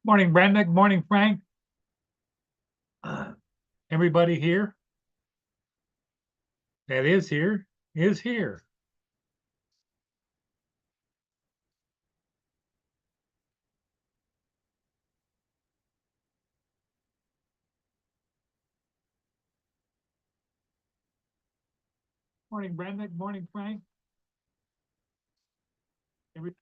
Morning, Brenda. Good morning, Frank. Uh, Everybody here that is here is here. Morning, Brenda. Good morning, Frank. Every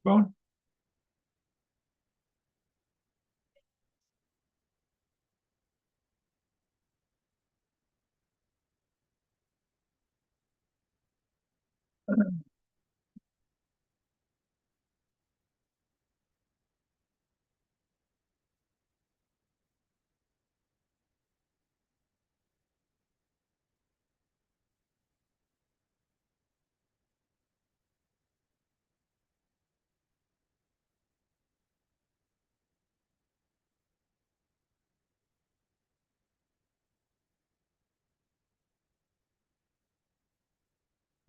phone.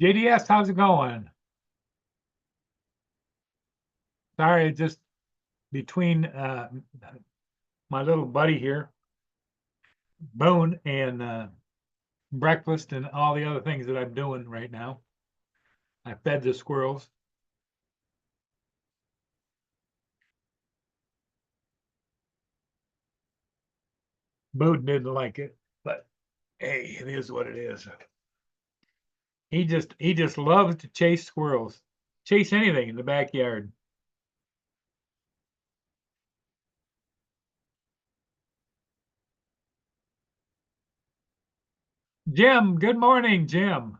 JDS, how's it going? Sorry, just between my little buddy here, Boone, and breakfast and all the other things that I'm doing right now. I fed the squirrels. Boone didn't like it, but hey, it is what it is. He just loves to chase squirrels, chase anything in the backyard. Jim, good morning, Jim.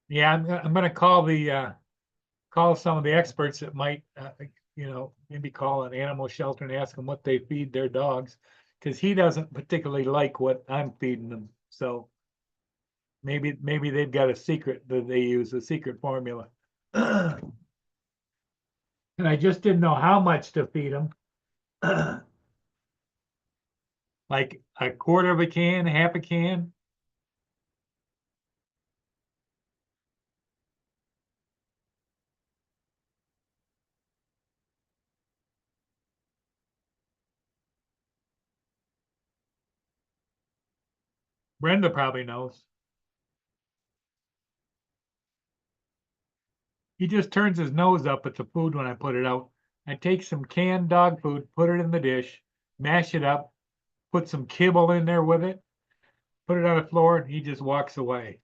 Yeah, I'm gonna call call some of the experts that might, maybe call an animal shelter and ask them what they feed their dogs. Because he doesn't particularly like what I'm feeding them. So maybe they've got a secret that they use, a secret formula. And I just didn't know how much to feed them. Like a quarter of a can, half a can. Brenda probably knows. He just turns his nose up at the food when I put it out. I take some canned dog food, put it in the dish, mash it up, put some kibble in there with it, put it on the floor, and he just walks away.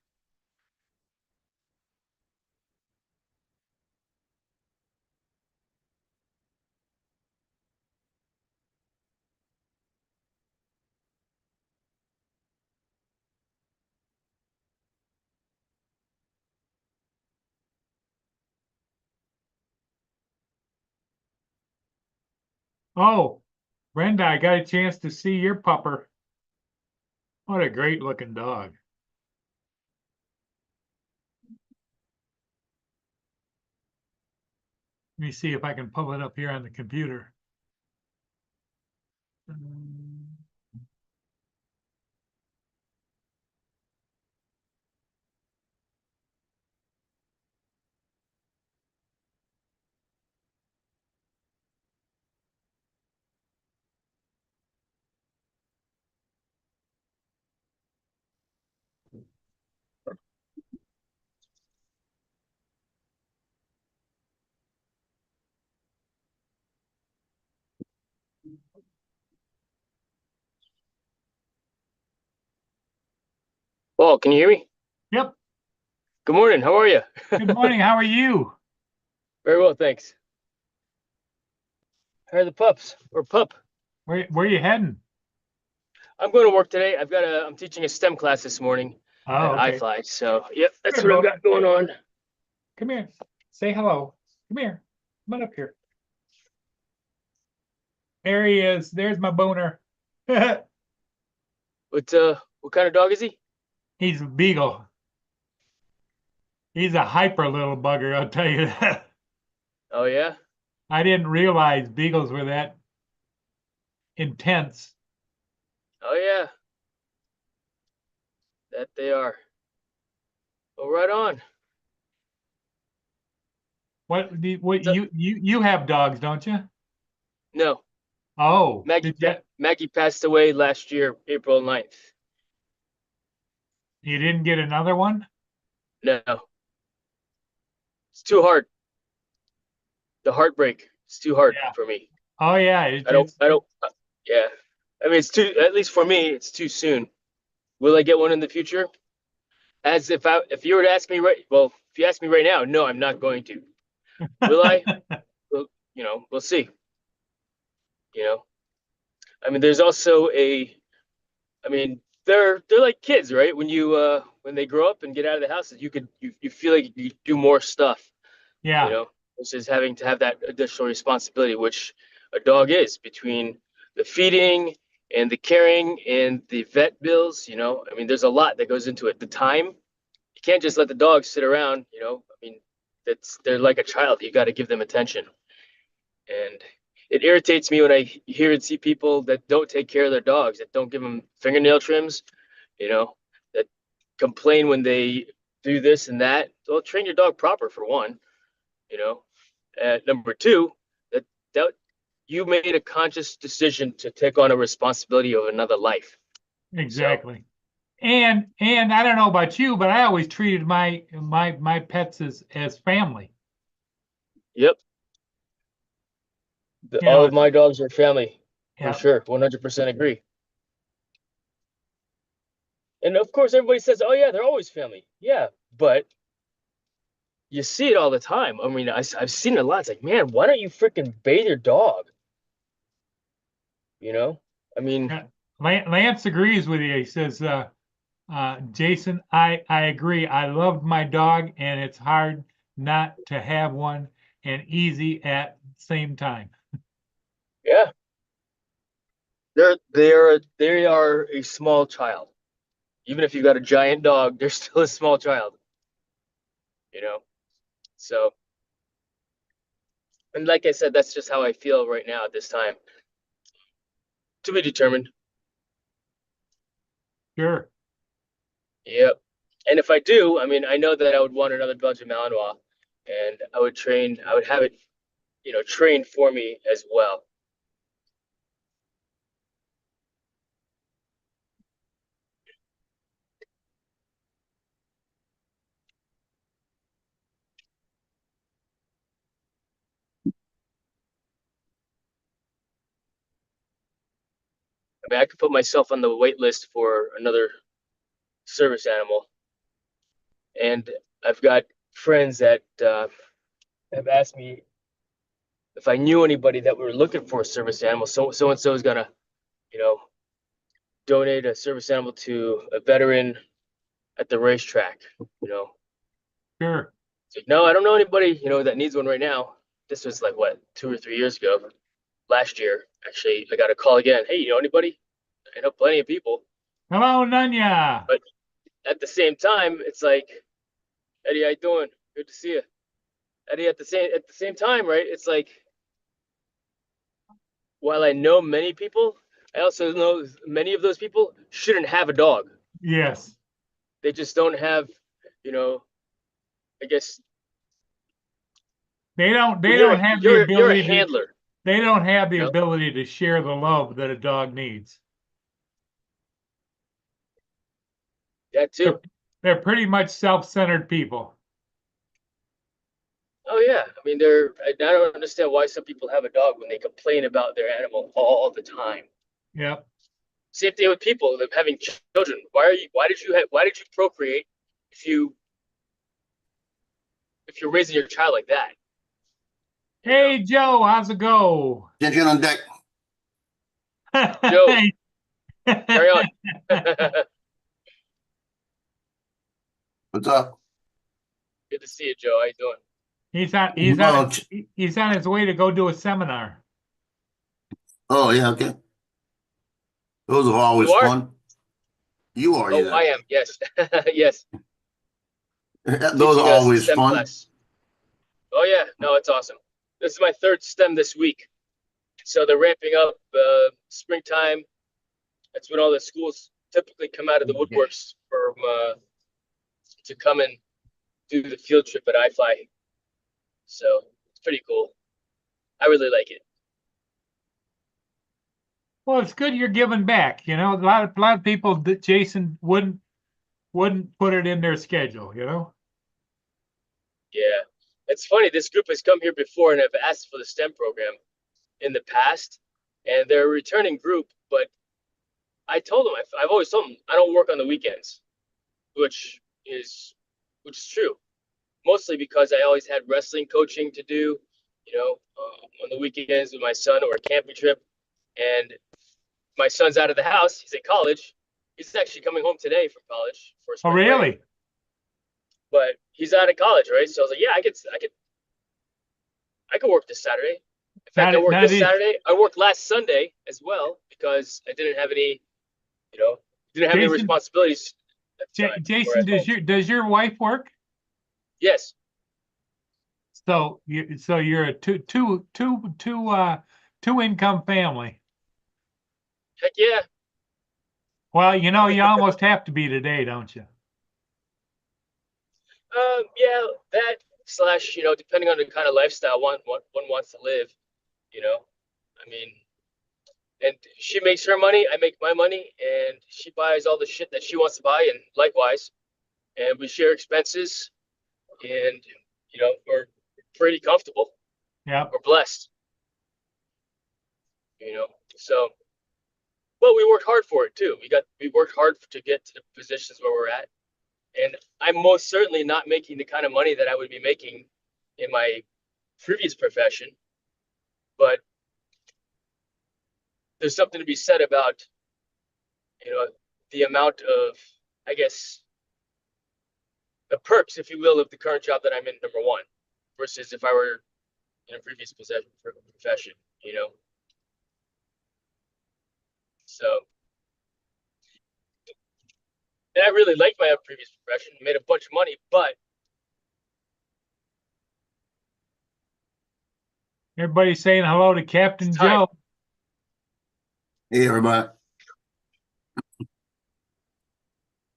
Oh, Brenda, I got a chance to see your pupper. What a great looking dog. Let me see if I can pull it up here on the computer. Oh, can you hear me? Yep. Good morning. How are you? Good morning. How are you? Very well, thanks. How are the pups or pup? Where you heading? I'm going to work today. I'm teaching a STEM class this morning at Oh, okay. iFly. So, yep, that's Here, what I've Boner. got going on. Come here. Say hello. Come here. Come on up here. There he is. There's my boner. What kind of dog is he? He's a beagle. He's a hyper little bugger, I'll tell you that. Oh yeah. I didn't realize beagles were that intense. Oh yeah. That they are. Oh, right on. What So, you have dogs, don't you? no, Oh, did you Maggie passed away last year, April 9th. you didn't get another one? No, it's too hard. The heartbreak. It's too hard Yeah. for me. Oh yeah, I don't. Yeah. I mean, it's too. At least for me, it's too soon. Will I get one in the future? As if you were to ask me right, well, if you ask me right now, no, I'm not going to. Will I? Well, we'll see. You know, I mean, there's also I mean, they're like kids, right? When they grow up and get out of the house, you feel like you do more stuff, you Yeah, know, versus having to have that additional responsibility, which a dog is between the feeding and the caring and the vet bills. I mean, there's a lot that goes into it. The time, you can't just let the dogs sit around. I mean, they're like a child. You got to give them attention, and it irritates me when I hear and see people that don't take care of their dogs, that don't give them fingernail trims, that complain when they do this and that. Well, train your dog proper for one, you know. Number two, that you made a conscious decision to take on a responsibility of another life. So, exactly. And I don't know about you, but I always treated my pets as family. yep, You all know, of my dogs are family for yeah, sure. 100% agree. And of course, everybody says, "Oh yeah, they're always family." Yeah, but you see it all the time. I mean, I've seen it a lot. It's like, man, why don't you freaking bathe your dog? You know? I mean, yeah. Lance agrees with you. He says Jason, I agree. I love my dog, and it's hard not to have one and easy at the same time. Yeah, they are a small child. Even if you've got a giant dog, they're still a small child. You know. So, and like I said, that's just how I feel right now at this time. To be determined. Sure. Yep. And if I do, I mean, I know that I would want another Belgian Malinois, and I would train. I would have it, trained for me as well. I mean, I could put myself on the wait list for another service animal, and I've got friends that have asked me if I knew anybody that were looking for a service animal. So and so is gonna, you know, donate a service animal to a veteran at the racetrack. You know, Sure. it's like, no, I don't know anybody, that needs one right now. This was like what, 2 or 3 years ago. Last year, actually, I got a call again. Hey, you know anybody? I know plenty of people, Hello, Nanya. but at the same time, it's like, Eddie, how you doing? Good to see you. Eddie, at the same time, right? It's like, while I know many people, I also know many of those people shouldn't have a dog. Yes. They just don't have, you know, I guess They when you're don't a, have the you're a ability to handler, they don't have the you know. ability to share the love that a dog needs. That too. They're, they're pretty much self-centered people. Oh yeah, I mean, I don't understand why some people have a dog when they complain about their animal all the time. Yep. Same thing with people that having children. Why did you procreate if you if you're raising your child like that? You know, Hey, Joe, how's it go? Attention on deck. Joe, carry on. What's up? Good to see you, Joe. How you doing? Oh, He's on his way to go do a seminar. oh, yeah, okay. Those are always You are? fun. You are, Oh, yeah. I am. Yes, yes. Those are Teaching us always STEM fun. class. Oh yeah, no, it's awesome. This is my third STEM this week, so they're ramping up. Springtime. That's when all the schools typically come out of the woodworks for to come and do the field trip at iFly. So it's pretty cool. I really like it. Well, it's good you're giving back. A lot of people that Jason wouldn't put it in their schedule. Yeah. It's funny, this group has come here before and have asked for the STEM program in the past, and they're a returning group, but I've always told them I don't work on the weekends, which is which is true. Mostly because I always had wrestling coaching to do, on the weekends with my son or a camping trip. And my son's out of the house. He's in college. He's actually coming home today from college for Oh, spring break. really? But he's out of college, right? So I was like, yeah, I could work this Saturday. In fact, I That worked that this is Saturday. I worked last Sunday as well because I didn't have any, you know, didn't have any Jason. responsibilities at the time or Jason, at does home. your wife work? Yes. So you're a two income family. Heck yeah. Well, you almost have to be today, don't you? Yeah, that slash, depending on the kind of lifestyle one wants to live, you know. I mean, and she makes her money, I make my money, and she buys all the shit that she wants to buy, and likewise, and we share expenses, and we're pretty comfortable. Yep. We're blessed, you know. So, but we worked hard for it too. We worked hard to get to the positions where we're at, and I'm most certainly not making the kind of money that I would be making in my previous profession, but there's something to be said about, you know, the amount of I guess, the perks, if you will, of the current job that I'm in, number one, versus if I were in a previous profession, you know? So, and I really liked my previous profession, made a bunch of money, but Everybody's saying hello to Captain It's time. Joe. Hey, everybody.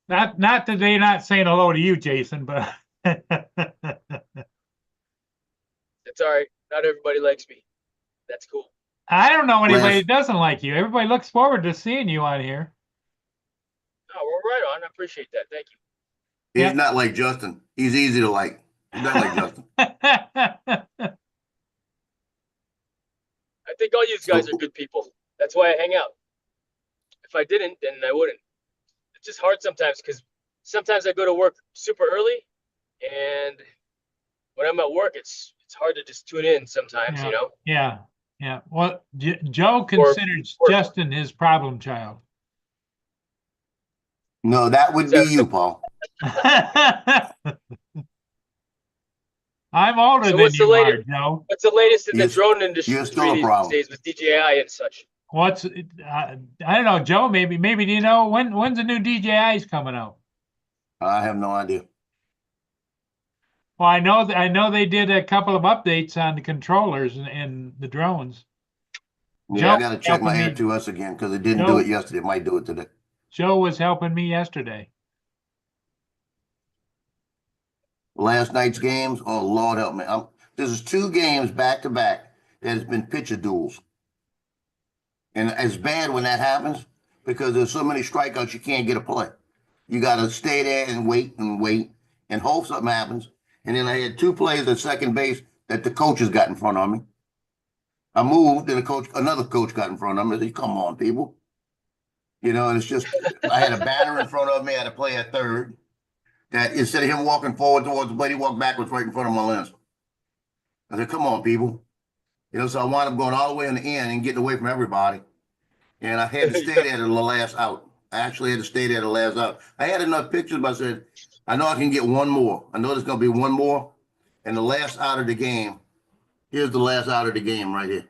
Not that they're not saying hello to you, Jason, but it's all right. Not everybody likes me. That's cool. I don't know anybody Last- that doesn't like you. Everybody looks forward to seeing you on here. Oh, we're right on. I appreciate that. Thank you. He's Yeah. not like Justin. He's easy to like. He's not like Justin. I think all you guys are good people. That's why I hang out. If I didn't, then I wouldn't. It's just hard sometimes because sometimes I go to work super early, and when I'm at work, it's hard to just tune in sometimes, you know? Yeah. Yeah. Well, Joe considers or- Justin his problem child. No, that would be you, Paul. I'm older So than what's the you are, latest? Joe. What's the latest in the You're- drone industry you're still a these problem. days with DJI and such? What's I don't know, Joe. Maybe do you know when's the new DJI's coming out? I have no idea. Well, I know they did a couple of updates on the controllers and the drones. Yeah, I Joe got to check my helping me. Air 2S again because it didn't Joe- do it yesterday. It might do it today. Joe was helping me yesterday. Last night's games, oh Lord help me. This is 2 games back to back that has been pitcher duels. And it's bad when that happens because there's so many strikeouts you can't get a play. You got to stay there and wait and hope something happens. And then I had 2 plays at second base that the coaches got in front of me. I moved and another coach got in front of me. I said, come on, people. You know, and it's just, I had a batter in front of me. I had to play at third. That instead of him walking forward towards the plate, he walked backwards right in front of my lens. I said, come on, people. You know, so I wound up going all the way in the end and getting away from everybody. And I had to stay there to the last out. I actually had to stay there to the last out. I had enough pictures, but I said, I know I can get one more. I know there's going to be one more. And the last out of the game, here's the last out of the game right here.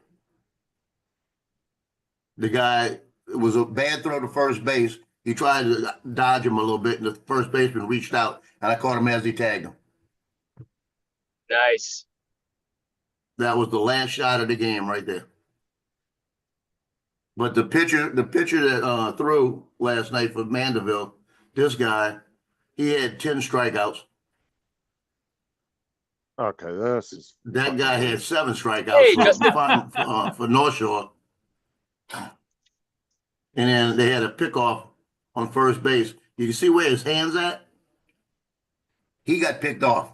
The guy, it was a bad throw to first base. He tried to dodge him a little bit, and the first baseman reached out, and I caught him as he tagged him. Nice. That was the last shot of the game right there. But the pitcher that threw last night for Mandeville, this guy, he had 10 strikeouts. Okay, this is That guy had 7 strikeouts Hey, for North Shore. And then they had a pickoff on first base. You can see where his hand's at? He got picked off.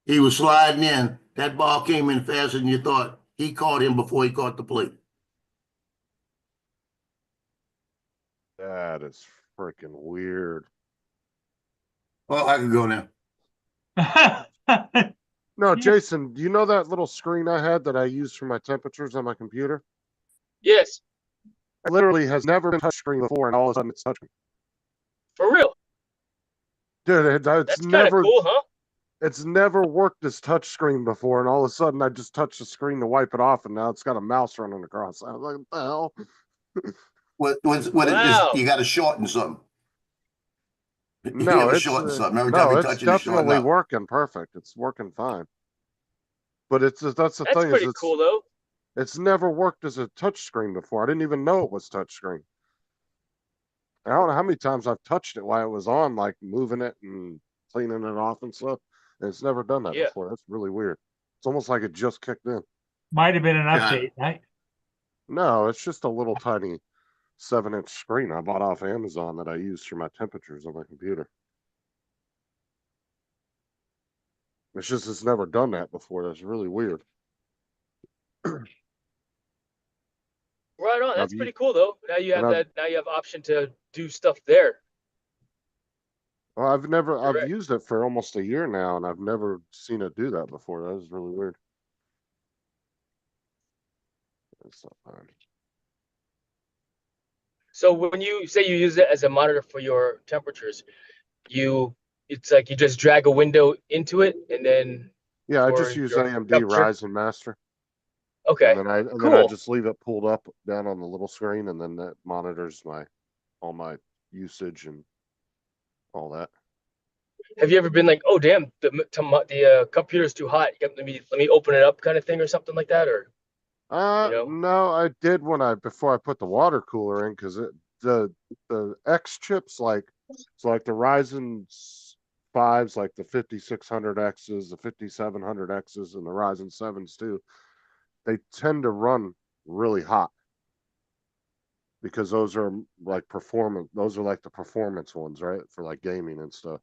He was sliding in. That ball came in faster than you thought. He caught him before he caught the plate. that is freaking weird. Well, I could go now. No, Yeah. Jason, do you know that little screen I had that I used for my temperatures on my computer? Yes, It literally has never been touchscreen before, and all of a sudden it's touchscreen. for real. Dude, it's That's kind of never cool, huh? it's never worked as touchscreen before, and all of a sudden I just touched the screen to wipe it off, and now it's got a mouse running across. I was like, what the hell? What it Wow. is, you got to shorten something. You No, gotta it's shorten something. Every time no, you it's touch it, it's shorting definitely up. working perfect. It's working fine. But that's the That's thing pretty is cool, though. it's never worked as a touchscreen before. I didn't even know it was touchscreen. I don't know how many times I've touched it while it was on, like moving it and cleaning it off and stuff. And it's never done that Yeah. before. That's really weird. It's almost like it just kicked in. Might have been an Yeah. update, right? No, it's just a little tiny 7-inch screen I bought off Amazon that I use for my temperatures on my computer. It's just it's never done that before. That's really weird. Right on. That's you- pretty cool, though. Now you have and I've- that. Now you have option to do stuff there. Well, I've Correct. used it for almost a year now, and I've never seen it do that before. That was really weird. It's not fine. So when you say you use it as a monitor for your temperatures, it's like you just drag a window into it and then Yeah, I for just use your AMD temperature. Ryzen Master, Okay, and then I cool. just leave it pulled up down on the little screen, and then that monitors all my usage and all that. Have you ever been like, oh damn, the computer's too hot. Let me open it up, kind of thing, or something like that, or you know? No, I did before I put the water cooler in, because the X chips, it's like the Ryzen 5s, like the 5600Xs, the 5700Xs, and the Ryzen 7s too. They tend to run really hot because those are like performance. Those are like the performance ones, right? For like gaming and stuff.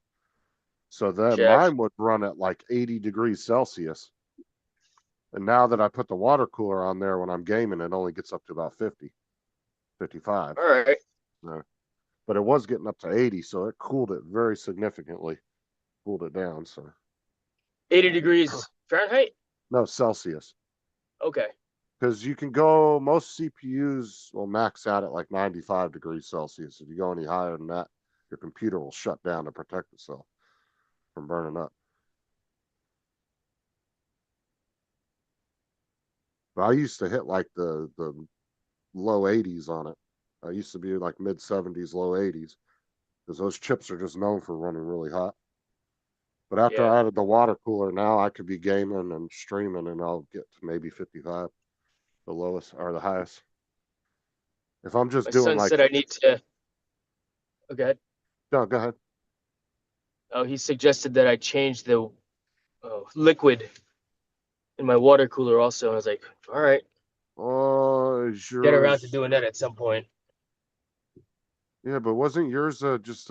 So then Yeah. mine would run at like 80 degrees Celsius. And now that I put the water cooler on there when I'm gaming, it only gets up to about 50, 55. All right. But it was getting up to 80, so it cooled it very significantly, cooled it down. So 80 degrees Fahrenheit. no, Celsius. Okay. Because you can go, most CPUs will max out at like 95 degrees Celsius. If you go any higher than that, your computer will shut down to protect itself from burning up. But I used to hit like the low 80s on it. I used to be like mid 70s, low 80s, because those chips are just known for running really hot. But after Yeah. I added the water cooler, now I could be gaming and streaming, and I'll get to maybe 55, the lowest or the highest. If I'm just My doing son like, said I need to. Okay. no, go ahead. Oh, he suggested that I change the liquid in my water cooler also. I was like, all right, Oh, is get around to yours? doing that at some point. Yeah, but wasn't yours just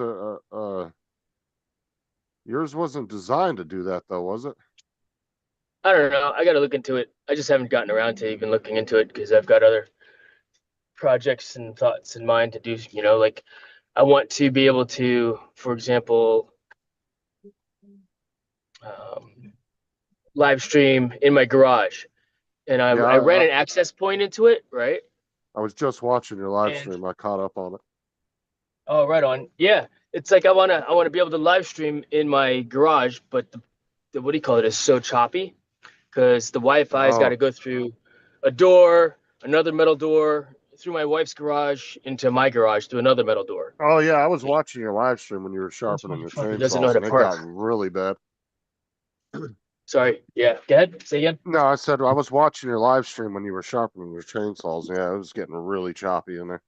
yours wasn't designed to do that though, was it? I don't know. I got to look into it. I just haven't gotten around to even looking into it because I've got other projects and thoughts in mind to do. Like I want to be able to, for example, um, live stream in my garage, and Yeah, I ran an access point into it, right? I was just watching your live And stream. I caught up on it. oh, right on. Yeah, it's like I wanna be able to live stream in my garage, but the what do you call it is so choppy because the Wi-Fi's got Oh, to go through a door, another metal door, through my wife's garage into my garage through another metal door. oh yeah, I was watching your live stream when you were This sharpening your motherfucker doesn't know how chainsaws, to and it got park. really bad. Sorry. Yeah. Go ahead. Say again. No, I said I was watching your live stream when you were sharpening your chainsaws. Yeah, it was getting really choppy in there.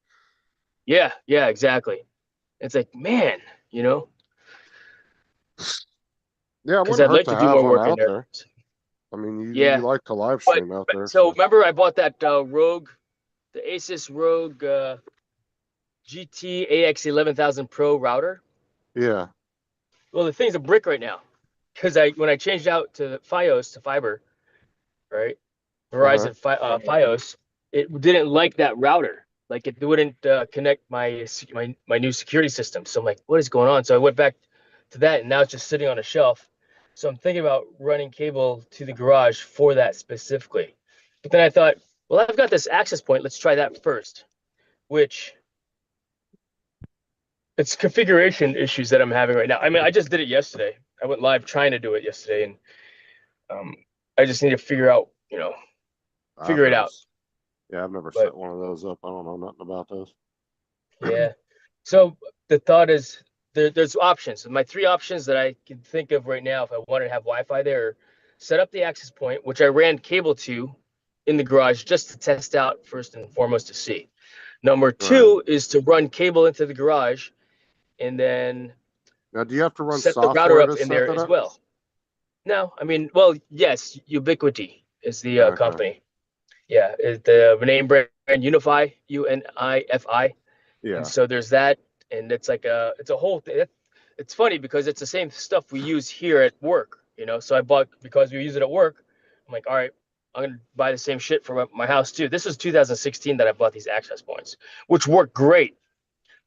Yeah. Yeah. Exactly. It's like, man, you know, Yeah, it because wouldn't I'd hurt like to to do have more one work in out there. there. I mean, you Yeah. like to live But, stream out but there, so so remember, I bought that Rogue, the Asus Rogue GT AX 11000 Pro router. yeah. Well, the thing's a brick right now because when I changed out to FiOS to fiber, right? Uh-huh. Verizon FiOS, it didn't like that router. Like it wouldn't connect my new security system. So I'm like, what is going on? So I went back to that, and now it's just sitting on a shelf. So I'm thinking about running cable to the garage for that specifically. But then I thought, well, I've got this access point. Let's try that first. Which it's configuration issues that I'm having right now. I mean, I just did it yesterday. I went live trying to do it yesterday, and um, I just need to figure out, I've figure it never, out. s- yeah, I've never But set one of those up. I don't know nothing about those. yeah. So the thought is there's options. My three options that I can think of right now, if I wanted to have Wi-Fi there, are set up the access point, which I ran cable to in the garage just to test out first and foremost to see. Number Right. two is to run cable into the garage and then Now, do you have to run set the router software up to in set there that as up? well. No, I mean, well, yes, Ubiquiti is the Okay. company. Yeah, the name brand Unify, UNIFI. And Yeah. so there's that, and it's a whole thing. It's funny because it's the same stuff we use here at work, So I bought because we use it at work. I'm like, all right, I'm gonna buy the same shit for my house too. This was 2016 that I bought these access points, which work great.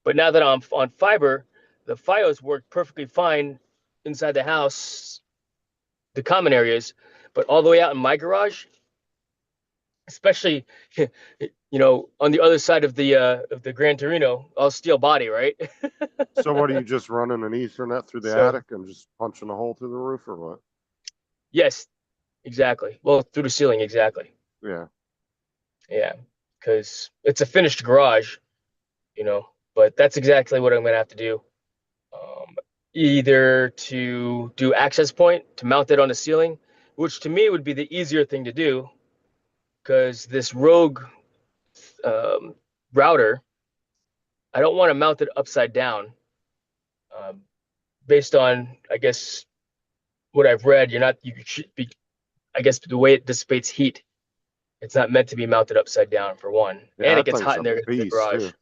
But now that I'm on fiber, the FiOS work perfectly fine inside the house, the common areas, but all the way out in my garage, especially you know, on the other side of the Gran Torino, all steel body, right? So what, are you just running an Ethernet through the So- attic and just punching a hole through the roof or what? Yes, exactly. Well, through the ceiling, exactly. Yeah. Yeah, because it's a finished garage, you know, but that's exactly what I'm gonna have to do. Either to do access point to mount it on the ceiling, which to me would be the easier thing to do, because this Rogue um, router, I don't want to mount it upside down. Um, Based on, I guess, what I've read, you should be, I guess, the way it dissipates heat, it's not meant to be mounted upside down for one, Yeah, and it that gets thing's hot in a there in the beast garage. too.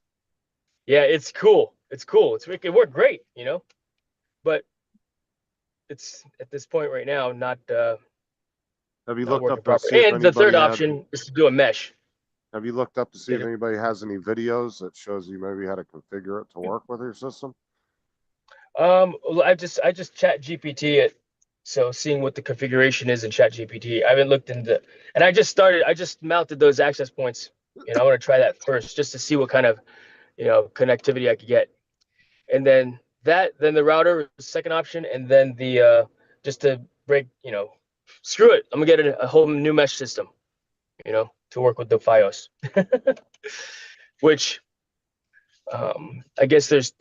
Yeah, it's cool. It's cool. It can work great, you know, but it's at this point right now Have you not looked working up to see properly. if And the third anybody had, option is to do a mesh. have you looked up to see if Yeah. anybody has any videos that shows you maybe how to configure it to work with your system? Well, I just chat GPT it, so seeing what the configuration is in chat GPT. I haven't looked into, and I just mounted those access points. You know, I want to try that first just to see what kind of, you know, connectivity I could get. And then the router is the second option, and then the just to break, you know, screw it. I'm gonna get a whole new mesh system, you know, to work with the FiOS. Which I guess there's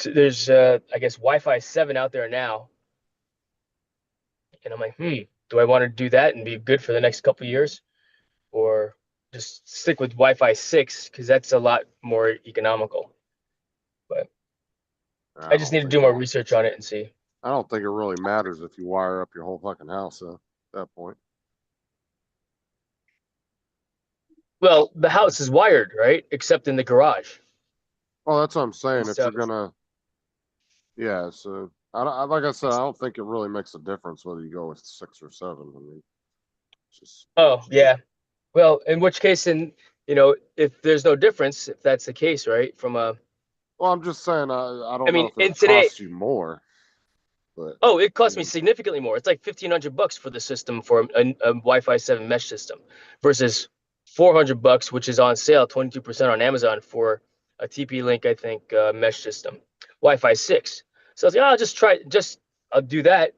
I guess Wi-Fi 7 out there now, and I'm like, do I want to do that and be good for the next couple of years, or just stick with Wi-Fi 6 because that's a lot more economical. But I just need to do more research on it and see. I don't think it really matters if you wire up your whole fucking house at that point. Well, the house is wired, right? Except in the garage. Well, that's what I'm saying. If So you're gonna, yeah. So like I said, I don't think it really makes a difference whether you go with 6 or 7. I mean, it's just oh yeah. Well, in which case, you know, if there's no difference, if that's the case, right? From a, well, I'm just saying. I I don't know mean, if it in would today, cost you more, but oh, it cost me mean- significantly more. It's like $1,500 for the system for a Wi-Fi 7 mesh system versus $400, which is on sale, 22% on Amazon for a TP-Link, I think, mesh system, Wi-Fi 6. So I was like, oh, I'll do that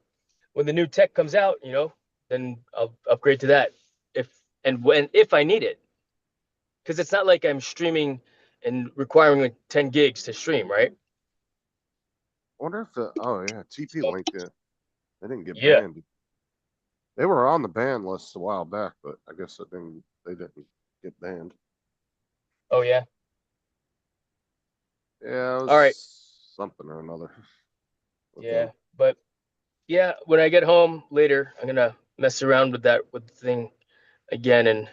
when the new tech comes out, you know, then I'll upgrade to that if I need it, because it's not like I'm streaming and requiring like 10 gigs to stream, right? I wonder if the oh yeah, TP Link it. They didn't get Yeah. banned. They were on the ban list a while back, but I guess they didn't get banned. Oh yeah. Yeah, it was All right. something or another. with Yeah, them. but yeah, when I get home later, I'm gonna mess around with the thing again, and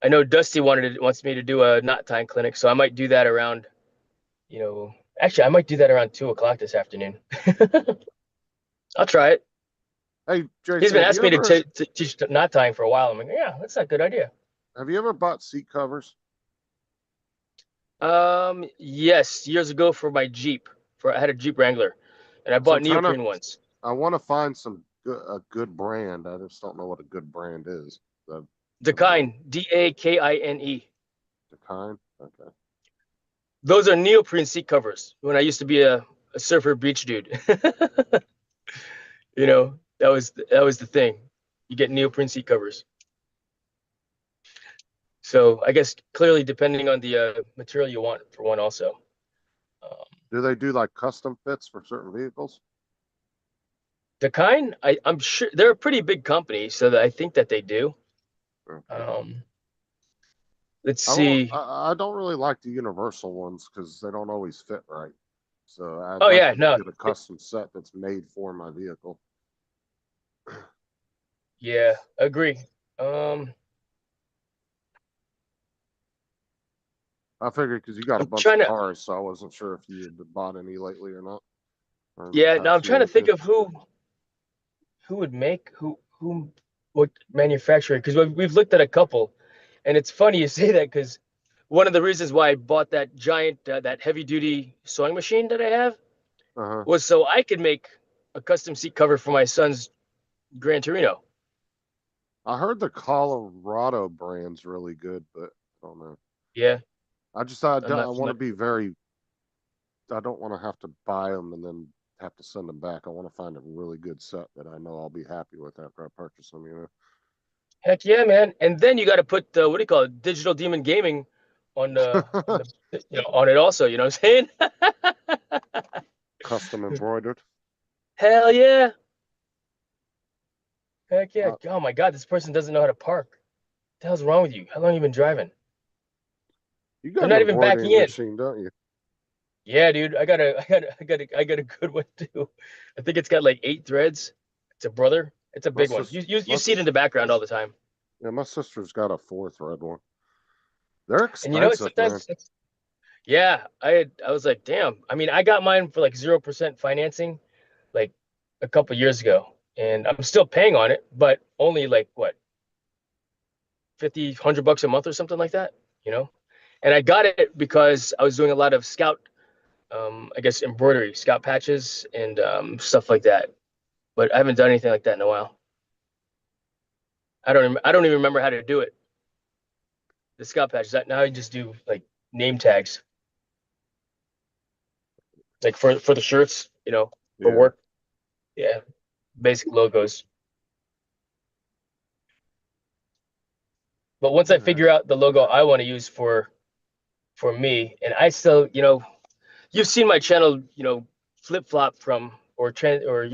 I know Dusty wants me to do a knot tying clinic, so I might do that around, you know, actually I might do that around 2 o'clock this afternoon. I'll try it. Hey, Jason, He's been asking me to teach knot tying for a while. I'm like, yeah, that's a good idea. have you ever bought seat covers? Yes, years ago for my Jeep, I had a Jeep Wrangler, and I So bought neoprene ones. I want to find a good brand. I just don't know what a good brand is. The Dakine, Dakine. kind. Okay. Those are neoprene seat covers. When I used to be a surfer beach dude, you know, that was the thing. You get neoprene seat covers. So I guess clearly depending on the material you want for one also. Do they do like custom fits for certain vehicles? Dakine, I'm sure they're a pretty big company, so that I think that they do. Okay. Let's see. I don't really like the universal ones because they don't always fit right. So I'd Oh like yeah, to no, get a custom set that's made for my vehicle. yeah, agree. Um, I figured because you got a I'm bunch trying of to. cars, so I wasn't sure if you had bought any lately or not. Or in the Yeah, now I'm past year trying to or think two. of who would make what manufacturer, because we've looked at a couple, and it's funny you say that because one of the reasons why I bought that giant that heavy duty sewing machine that I have Uh-huh. was so I could make a custom seat cover for my son's Gran Torino. I heard the Colorado brand's really good, but I don't know. Yeah, I just, I'm I not want to familiar. be very, I don't want to have to buy them and then have to send them back. I want to find a really good set that I know I'll be happy with after I purchase them, you know? Heck yeah, man. And then you got to put what do you call it? Digital Demon Gaming on the on it also. You know what I'm saying? Custom embroidered. Hell yeah. Heck yeah. Uh, Oh my God, this person doesn't know how to park. What the hell's wrong with you? How long you been driving? you They're got an not even backing embroidering in. machine, don't you? Yeah, dude. I got a good one too. I think it's got like 8 threads. It's a brother. It's a My big one. sister, You see it in the background all the time. yeah, my sister's got a 4-thread one. They're And you know, expensive, man. sometimes yeah, I was like, damn. I mean, I got mine for like 0% financing like a couple years ago, and I'm still paying on it, but only like what, 50, $100 a month or something like that, you know? And I got it because I was doing a lot of scout, I guess embroidery, scout patches and stuff like that. But I haven't done anything like that in a while. I don't even remember how to do it. The scout patches. Now I just do like name tags, like for the shirts, for Yeah. work. Yeah, basic logos. But once I Yeah. figure out the logo I want to use for me, and I still, you've seen my channel, flip flop from or trend or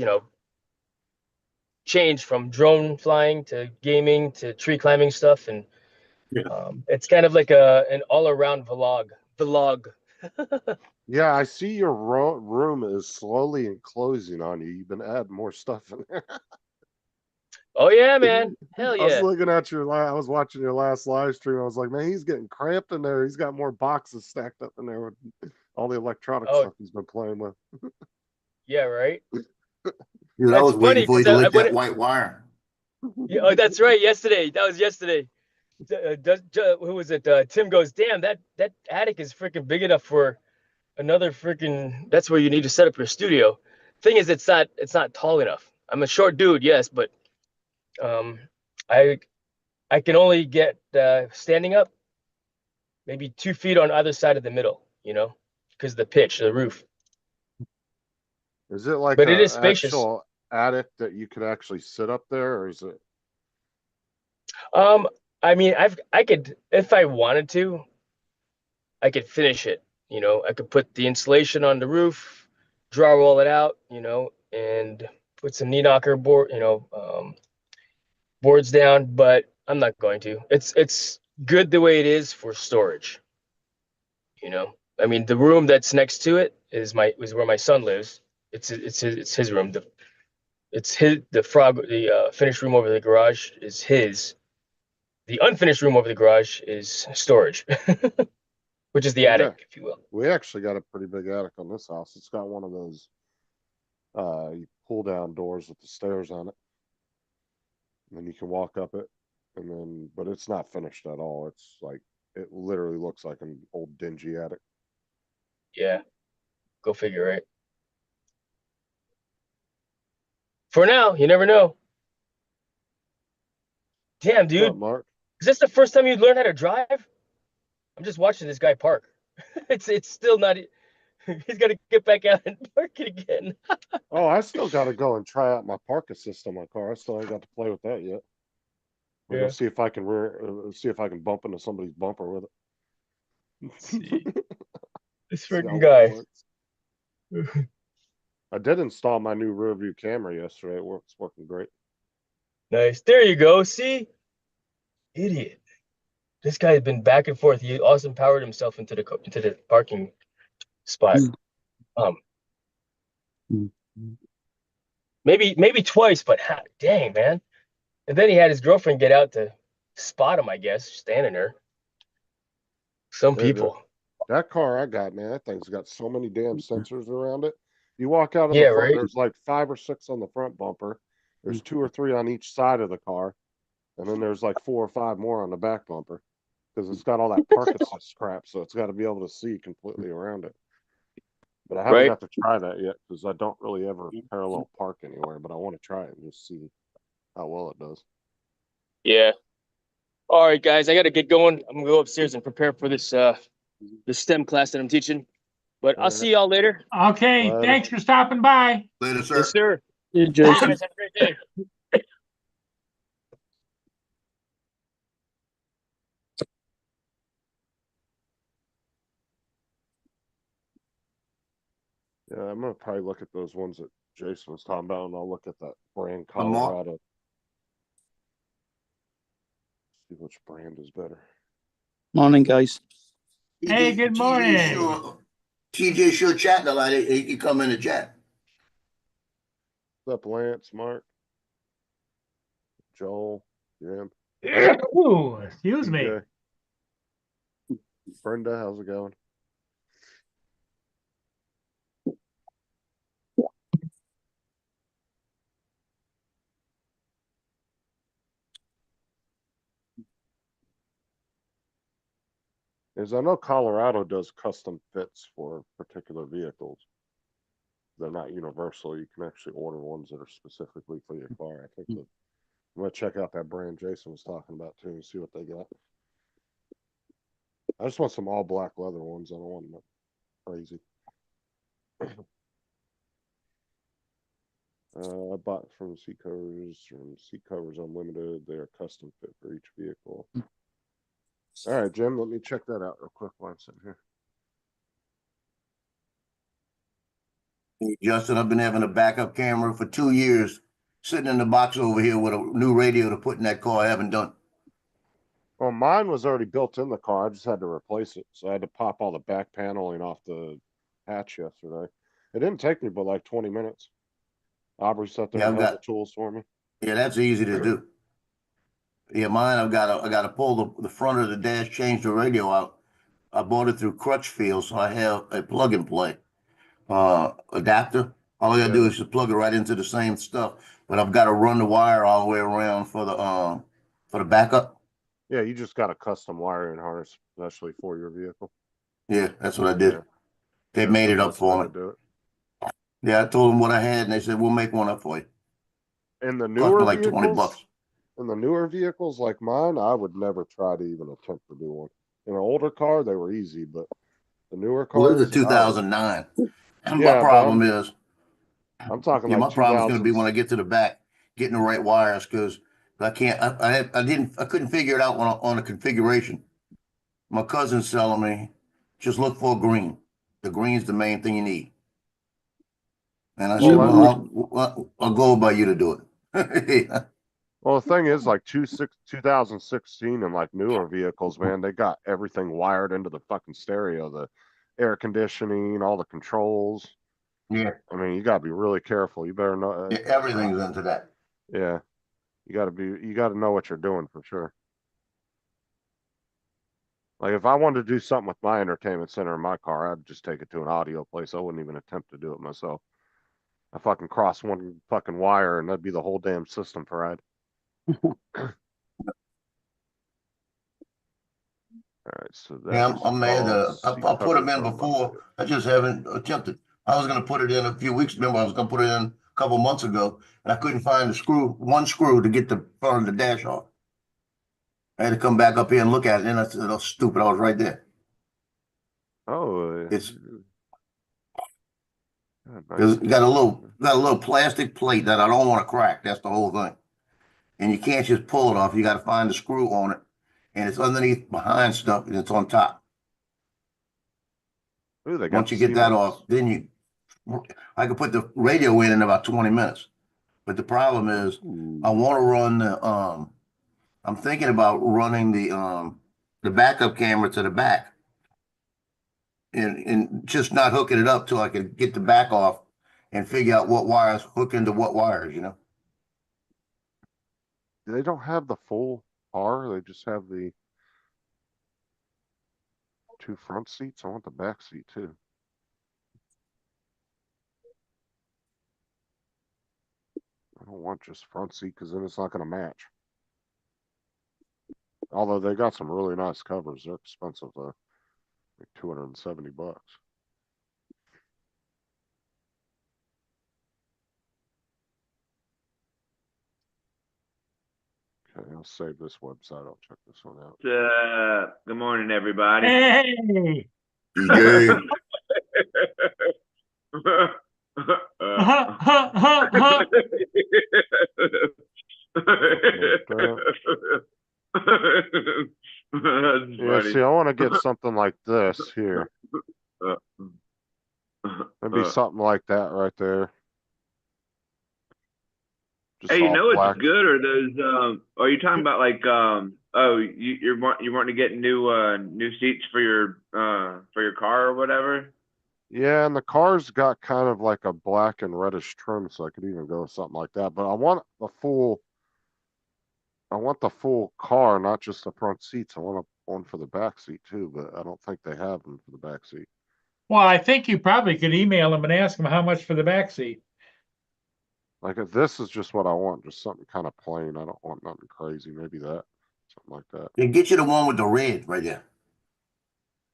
change from drone flying to gaming to tree climbing stuff, and Yeah. it's kind of like an all around vlog. Yeah, I see your room is slowly enclosing on you. You've been adding more stuff in there. Oh yeah, man, hell I was yeah. looking at I was watching your last live stream. I was like, man, he's getting cramped in there. He's got more boxes stacked up in there with all the electronic Oh stuff he's been playing with. yeah, right. Dude, I That's was waiting funny for you because to I lick went. that white wire. Yeah, oh, that's right. Yesterday, that was yesterday. Who was it? Tim goes, damn, that attic is freaking big enough for another freaking. That's where you need to set up your studio. Thing is, it's not tall enough. I'm a short dude, yes, but um, I I can only get standing up maybe 2 feet on either side of the middle, because the pitch, the roof. Is it like But it is a spacious. actual attic that you could actually sit up there, or is it? Um, I mean, I could if I wanted to, I could finish it. I could put the insulation on the roof, drywall it out, and put some knee knocker boards down. But I'm not going to. It's good the way it is for storage. I mean, the room that's next to it is where my son lives. It's his room. The finished room over the garage is his. The unfinished room over the garage is storage, which is the We attic, got if you will. we actually got a pretty big attic on this house. It's got one of those you pull down doors with the stairs on it, and then you can walk up it, and then but it's not finished at all. It's like it literally looks like an old dingy attic. Yeah, go figure, right? For now, you never know. Damn, What's up, dude, Mark? is this the first time you learned how to drive? I'm just watching this guy park. It's still not. He's got to get back out and park it again. Oh, I still got to go and try out my park assist on my car. I still ain't got to play with that yet. I'm gonna Yeah. see if I can see if I can bump into somebody's bumper with Let's it. see. This See how freaking well it guy. works. I did install my new rear view camera yesterday. It's working great. Nice. There you go. See? Idiot. This guy has been back and forth. He Austin powered himself into the parking spot. Um, maybe twice, but dang, man. And then he had his girlfriend get out to spot him, I guess, standing there. Some That people. that car I got, man, that thing's got so many damn sensors around it. You walk out in the Yeah, front, right? there's like 5 or 6 on the front bumper. There's 2 or 3 on each side of the car, and then there's like 4 or 5 more on the back bumper because it's got all that park assist crap. So it's got to be able to see completely around it. But I haven't Right? got to try that yet because I don't really ever parallel park anywhere. But I want to try it and just see how well it does. Yeah. All right, guys, I got to get going. I'm gonna go upstairs and prepare for this STEM class that I'm teaching. But I'll All see y'all later. Okay, Later. thanks for stopping by. Later, sir. Yes, sir. Yeah, Bye, Jason. guys. Have a great day. Yeah, I'm gonna probably look at those ones that Jason was talking about, and I'll look at that brand Lamar? Colorado. See which brand is better. Morning, guys. Hey, good morning. TJ sure chatting a lot. He come in the chat. What's up, Lance, Mark, Joel, Jim, Ooh, excuse me. TJ, Brenda? How's it going? Is I know Colorado does custom fits for particular vehicles. They're not universal. You can actually order ones that are specifically for your car. I think that I'm gonna check out that brand Jason was talking about too and see what they got. I just want some all black leather ones. I don't want them crazy. I bought from Seat Covers Unlimited. They are custom fit for each vehicle. All right, Jim, let me check that out real quick while I'm sitting here. Hey, Justin, I've been having a backup camera for 2 years, sitting in the box over here with a new radio to put in that car. I haven't done. Well, mine was already built in the car. I just had to replace it. So I had to pop all the back paneling off the hatch yesterday. It didn't take me but like 20 minutes. Aubrey sat there Yeah, and I've held the got. tools for me. Yeah, that's easy to do. Yeah, mine. I got to pull the front of the dash, change the radio out. I bought it through Crutchfield, so I have a plug and play adapter. All I gotta do Yeah. is just plug it right into the same stuff. But I've got to run the wire all the way around for the backup. Yeah, you just got a custom wiring harness, especially for your vehicle. Yeah, that's what I did. Yeah. They That's made the it up best way for to me. do it. Yeah, I told them what I had, and they said we'll make one up for you. In the Cost me newer like $20. vehicles, in the newer vehicles like mine, I would never try to even attempt to do one. In an older car, they were easy, but the newer Well, this is cars, a 2009. My yeah, but problem is, I'm talking yeah, like my problem is going to be 2000s. when I get to the back, getting the right wires because I can't. I couldn't figure it out on the configuration. My cousin's telling me, just look for a green. The green's the main thing you need. And I Well, said, You well, would. I'll go by you to do it. Well, the thing is, like 2016 and like newer vehicles, man, they got everything wired into the fucking stereo, the air conditioning, all the controls. Yeah, I mean, you gotta be really careful. You better know. everything's into that. Yeah, you gotta know what you're doing for sure. Like if I wanted to do something with my entertainment center in my car, I'd just take it to an audio place. I wouldn't even attempt to do it myself. I fucking cross one fucking wire and that'd be the whole damn system fried. All right, so that Yeah, was I'm mad. false. I Seat put them covers in before. unlimited. I just haven't attempted. I was going to put it in a few weeks. Remember, I was going to put it in a couple months ago, and I couldn't find one screw to get the front of the dash off. I had to come back up here and look at it, and I said, "Oh, stupid! I was right there." Oh, It's nice. got a little plastic plate that I don't want to crack. That's the whole thing. And you can't just pull it off. You got to find the screw on it, and it's underneath behind stuff, and it's on top. Ooh, they got Once the you get that CMOS. off, then I could put the radio in about 20 minutes. But the problem is, Ooh. I want to run I'm thinking about running the backup camera to the back, and just not hooking it up till I can get the back off and figure out what wires hook into what wires. They don't have the full car. They just have the 2 front seats. I want the back seat too. I don't want just front seat because then it's not going to match. Although they got some really nice covers. They're expensive though, like $270. Okay, I'll save this website. I'll check this one out. Good morning, everybody. Hey, DJ, huh, huh, huh, huh. That's Yeah, funny. see, I want to get something like this here. Maybe something like that right there. Just Hey, you all know black. what's good? Are those are you talking about like you're wanting to get new seats for your car or whatever? Yeah, and the car's got kind of like a black and reddish trim, so I could even go with something like that. But I want the full car, not just the front seats. I want one for the back seat too, but I don't think they have them for the back seat. Well, I think you probably could email them and ask them how much for the back seat. Like if this is just what I want, just something kind of plain. I don't want nothing crazy. Maybe that, something like that. they get you the one with the red right there.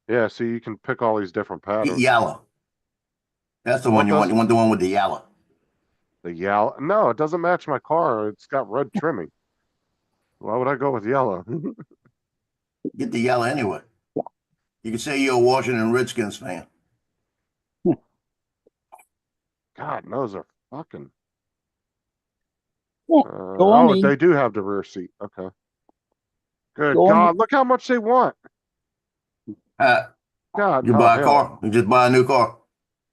Yeah, see, you can pick all these different patterns. Yellow. That's the one you want. You want the one with the yellow. The yellow? No, it doesn't match my car. It's got red trimming. Why would I go with yellow? Get the yellow anyway. You can say you're a Washington Redskins fan. God knows they're fucking. Go on Oh, in. they do have the rear seat. Okay. Good Go on. God, look how much they want. Uh, God, you oh, buy a hell. car. You just buy a new car.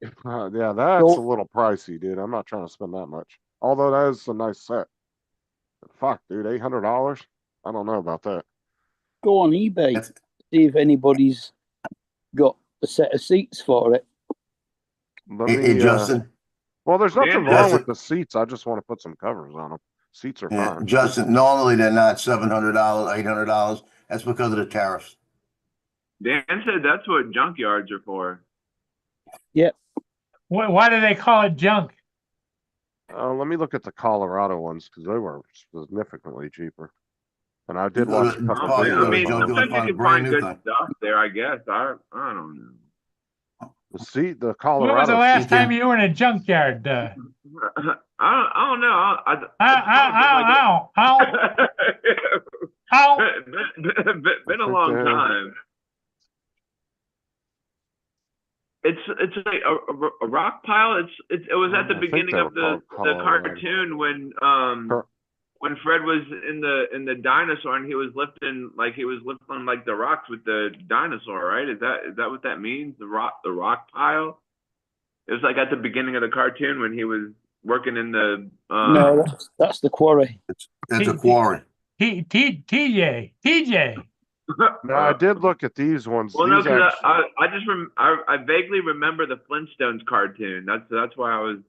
Yeah, that's Go- a little pricey, dude. I'm not trying to spend that much. Although that is a nice set. But fuck, dude, $800? I don't know about that. Go on eBay. That's- See if anybody's got a set of seats for it. Let Hey, me, Justin. well, there's nothing Dan, wrong with Justin. the seats. I just want to put some covers on them. Seats are Yeah, fine. Justin. Normally they're not $700, $800. That's because of the tariffs. Dan said that's what junkyards are for. Why do they call it junk? Let me look at the Colorado ones because they were significantly cheaper. And I You did go watch to a couple Park, I you go to mean, videos on junkyard, sometimes find a you can brand find new good thing. stuff there. I guess I don't know. the seat. The When was Colorado the last seat, time yeah. you were in a junkyard? I don't know. Ow, ow, ow. Been a think long they have- time. It's like a rock pile. It was at the I think beginning they of were the called Colorado. cartoon Cor- when Fred was in the dinosaur and he was lifting like the rocks with the dinosaur, right? Is that what that means? The rock pile? It was like at the beginning of the cartoon when he was working in the No, that's the quarry. That's a quarry. TJ. No, I did look at these ones. Well, no, These because actually, I just I vaguely remember the Flintstones cartoon. That's why I was.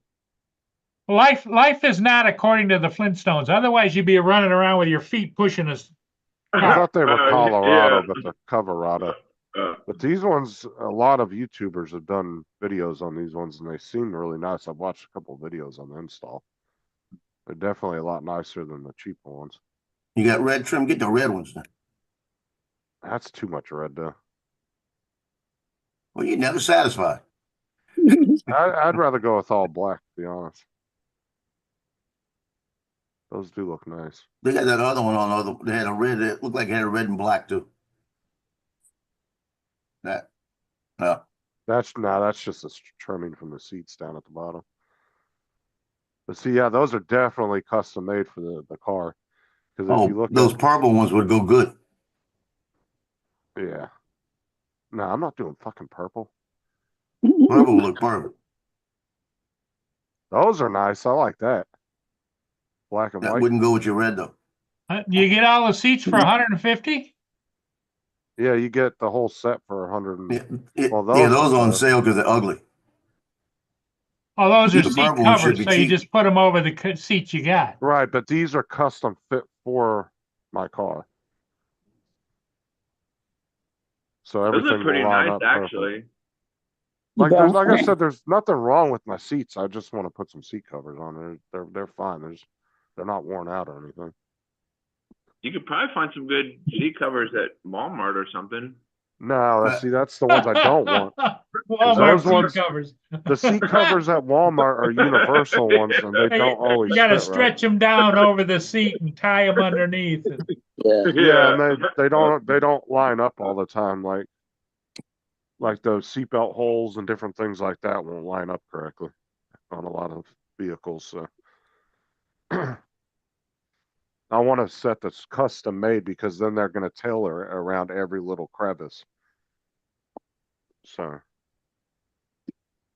Life is not according to the Flintstones. Otherwise, you'd be running around with your feet pushing us. I thought they were Colorado, yeah. but the Coverado. But these ones, a lot of YouTubers have done videos on these ones, and they seem really nice. I've watched a couple of videos on the install. They're definitely a lot nicer than the cheaper ones. You got red trim. Get the red ones then. That's too much red, though. Well, you're never satisfied. I'd rather go with all black, to be honest. Those do look nice. They got that other one on. They had a red. It looked like it had a red and black too. That. No. That's just a trimming from the seats down at the bottom. But see, yeah, those are definitely custom made for the car. Because if you Oh, look those at, purple ones would go good. yeah. No, I'm not doing fucking purple. Purple would look perfect. Those are nice. I like that. Black and That white. wouldn't go with your red though. You get all the seats for 150? Yeah, you get the whole set for 100. Well, Yeah, those those are on the- sale because they're ugly. Oh, those are The seat purple ones should covers, be so you cheap. just put them over the seats you got. Right, but these are custom fit for my car. So Those everything are pretty will line nice, up perfect. actually. Like I said, there's nothing wrong with my seats. I just want to put some seat covers on there. They're fine. They're not worn out or anything. You could probably find some good seat covers at Walmart or something. No, But- see, that's the ones I don't want. Walmart those ones- seat covers. The seat covers at Walmart are universal ones, and they don't always You gotta fit right. stretch them down over the seat and tie them underneath. Yeah. Yeah, and they don't line up all the time. Like those seatbelt holes and different things like that won't line up correctly on a lot of vehicles. So I want a set that's custom made because then they're going to tailor around every little crevice. So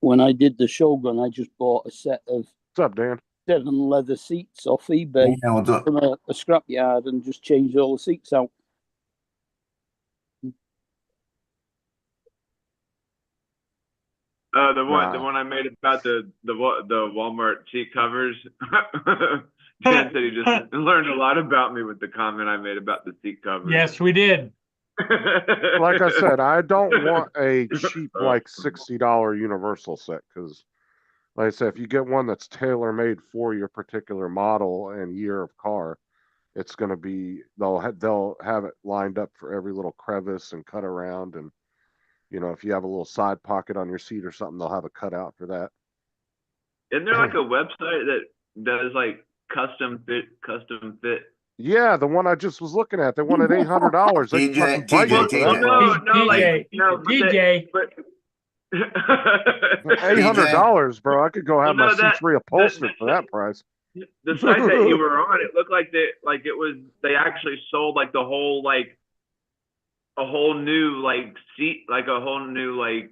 When I did the Shogun, I just bought a set of what's up, Dan? 7 leather seats off eBay Yeah, what's up? from a scrapyard and just changed all the seats out. The Nah. one I made about the Walmart seat covers. Dan said he just learned a lot about me with the comment I made about the seat covers. Yes, we did. Like I said, I don't want a cheap like $60 universal set because, like I said, if you get one that's tailor made for your particular model and year of car, it's going to be they'll have it lined up for every little crevice and cut around, and you know if you have a little side pocket on your seat or something, they'll have a cutout for that. Isn't there like a website that does like custom fit? Yeah, the one I just was looking at, they wanted $800. They TJ, fucking bite you for TJ. that. no, no, like TJ, no, but TJ, but $800, bro. I could go have Well, my no, that- seats reupholstered for that price. the site that you were on, it looked like they actually sold like the whole like a whole new like seat, like a whole new like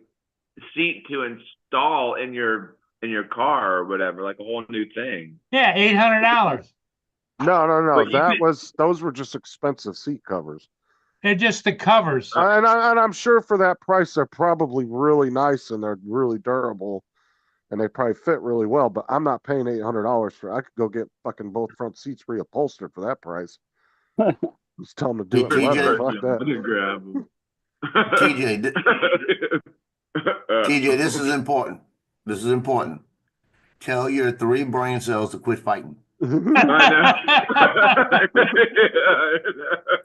seat to install in your car or whatever, like a whole new thing. yeah, $800. No. But you Those were just expensive seat covers. They're just the covers. And I'm sure for that price, they're probably really nice and they're really durable and they probably fit really well. But I'm not paying $800 for. I could go get fucking both front seats reupholstered for that price. Just tell them to do it in TJ. leather. Fuck I that. didn't grab 'em. TJ, TJ, this is important. This is important. Tell your 3 brain cells to quit fighting. I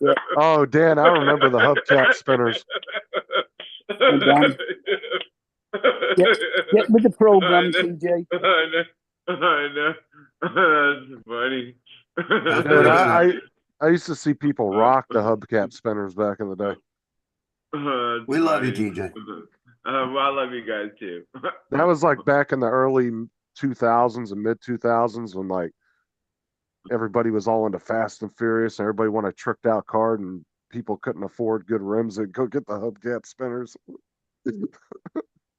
know. Oh, Dan, I remember the hubcap spinners. Get with the program, TJ. I know. That's funny. Dude, I used to see people rock the hubcap spinners back in the day. That's We love you, funny. TJ. Well, I love you guys too. That was like back in the early 2000s and mid 2000s when like everybody was all into Fast and Furious and everybody wanted a tricked out car and people couldn't afford good rims. They'd go get the hubcap spinners.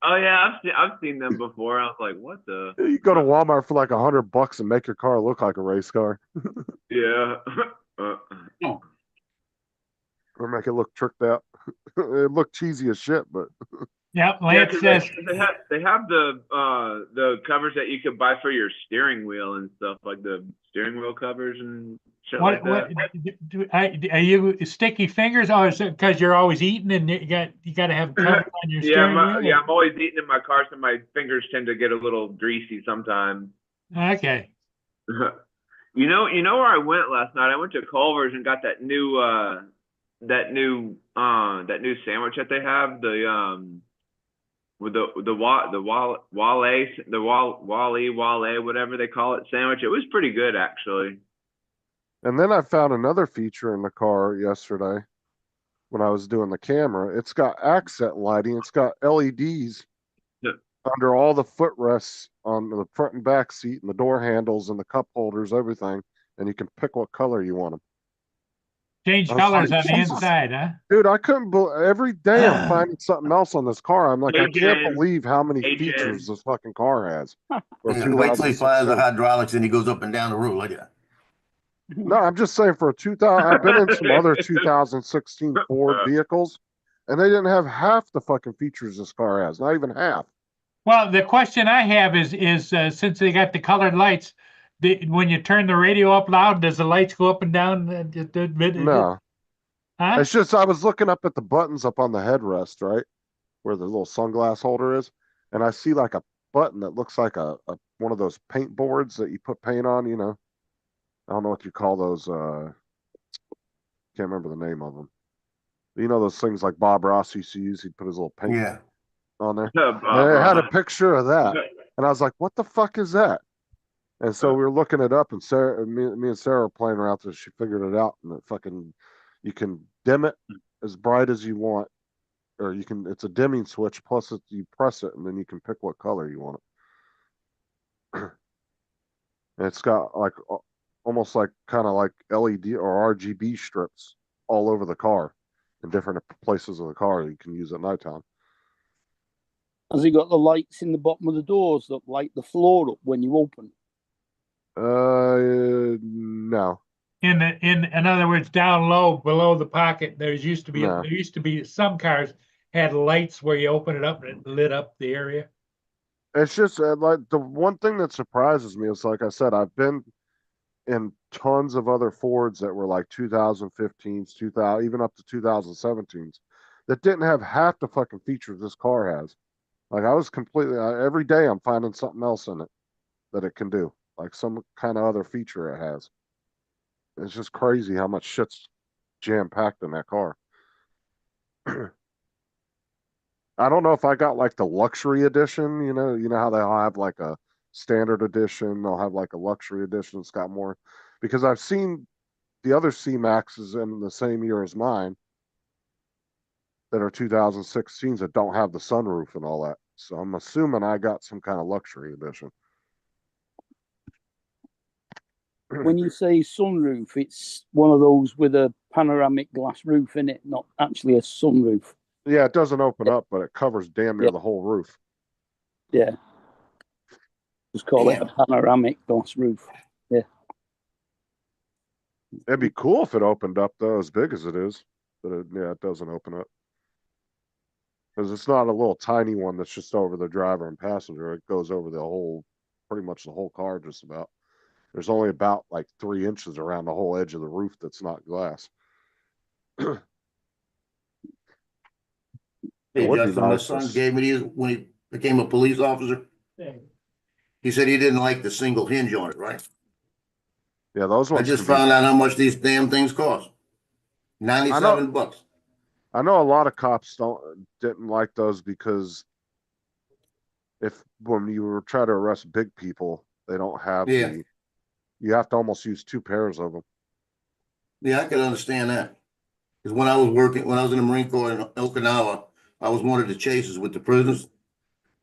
Oh yeah, I've seen them before. I was like, what the? You go to Walmart for like $100 and make your car look like a race car Yeah. or make it look tricked out. It looked cheesy as shit, but Yep, Yeah, Lance 'cause says, they have the covers that you could buy for your steering wheel and stuff, like the steering wheel covers and shit like what, that. are you sticky fingers? Oh, is it because you're always eating and you got to have cover on your Yeah, steering wheel? I'm always eating in my car, so my fingers tend to get a little greasy sometimes. Okay. You know where I went last night? I went to Culver's and got that new sandwich that they have, with the Wale, whatever they call it, sandwich. It was pretty good actually. and then I found another feature in the car yesterday when I was doing the camera. It's got accent lighting. It's got LEDs Yeah. under all the footrests on the front and back seat and the door handles and the cup holders, everything. And you can pick what color you want them. Change I was colors like, on the Jesus. inside, huh? Dude, I couldn't believe every day I'm finding something else on this car. I'm like, I Hey, can't Jen. believe how many Hey, Jen. features this fucking car has. For Yeah, wait till he fires the 2016. hydraulics and he goes up and down the road. Look at that. No, I'm just saying for a 2000, I've been in some other 2016 Ford vehicles, and they didn't have half the fucking features this car has. Not even half. Well, the question I have is since they got the colored lights, when you turn the radio up loud, does the lights go up and down? No, Huh? it's just I was looking up at the buttons up on the headrest, right, where the little sunglass holder is, and I see like a button that looks like a one of those paint boards that you put paint on. You know, I don't know what you call those. Can't remember the name of them. You know those things like Bob Ross used to use. He'd put his little paint Yeah. on there. Bob And it had a Ross. picture of that, and I was like, "What the fuck is that?" And so we were looking it up, and me and Sarah were playing around till she figured it out. And it fucking, you can dim it as bright as you want, or you can. It's a dimming switch. Plus, you press it, and then you can pick what color you want it. And it's got like almost like kind of like LED or RGB strips all over the car in different places of the car that you can use at nighttime. Has he got the lights in the bottom of the doors that light the floor up when you open? No, In other words, down low below the pocket, there used to No. be some cars had lights where you open it up and it lit up the area. it's just like the one thing that surprises me is, like I said, I've been in tons of other Fords that were like 2015s, 2000, even up to 2017s that didn't have half the fucking features this car has. Like I was completely every day I'm finding something else in it that it can do, like some kind of other feature it has. It's just crazy how much shit's jam packed in that car. I don't know if I got like the luxury edition, you know how they all have like a standard edition, they'll have like a luxury edition that's got more, because I've seen the other C Maxes in the same year as mine that are 2016s that don't have the sunroof and all that. So I'm assuming I got some kind of luxury edition. When you say sunroof, it's one of those with a panoramic glass roof in it, not actually a sunroof. Yeah, it doesn't open up, but it covers damn near Yeah. the whole roof. Yeah. Just call it Damn. a panoramic glass roof. It'd be cool if it opened up though, as big as it is. But it doesn't open up. Because it's not a little tiny one that's just over the driver and passenger. It goes over the whole, pretty much the whole car just about. There's only about like 3 inches around the whole edge of the roof that's not glass. It Hey, would be Justin, my nice to son gave me these when he became a police officer. He said he didn't like the single hinge on it, right? Yeah, those I ones just can be. found out how much these damn things cost. $97. I know a lot of cops didn't like those because when you were trying to arrest big people, they don't have Yeah. you have to almost use 2 pairs of them. Yeah, I could understand that. Because when I was in the Marine Corps in Okinawa, I was one of the chasers with the prisoners.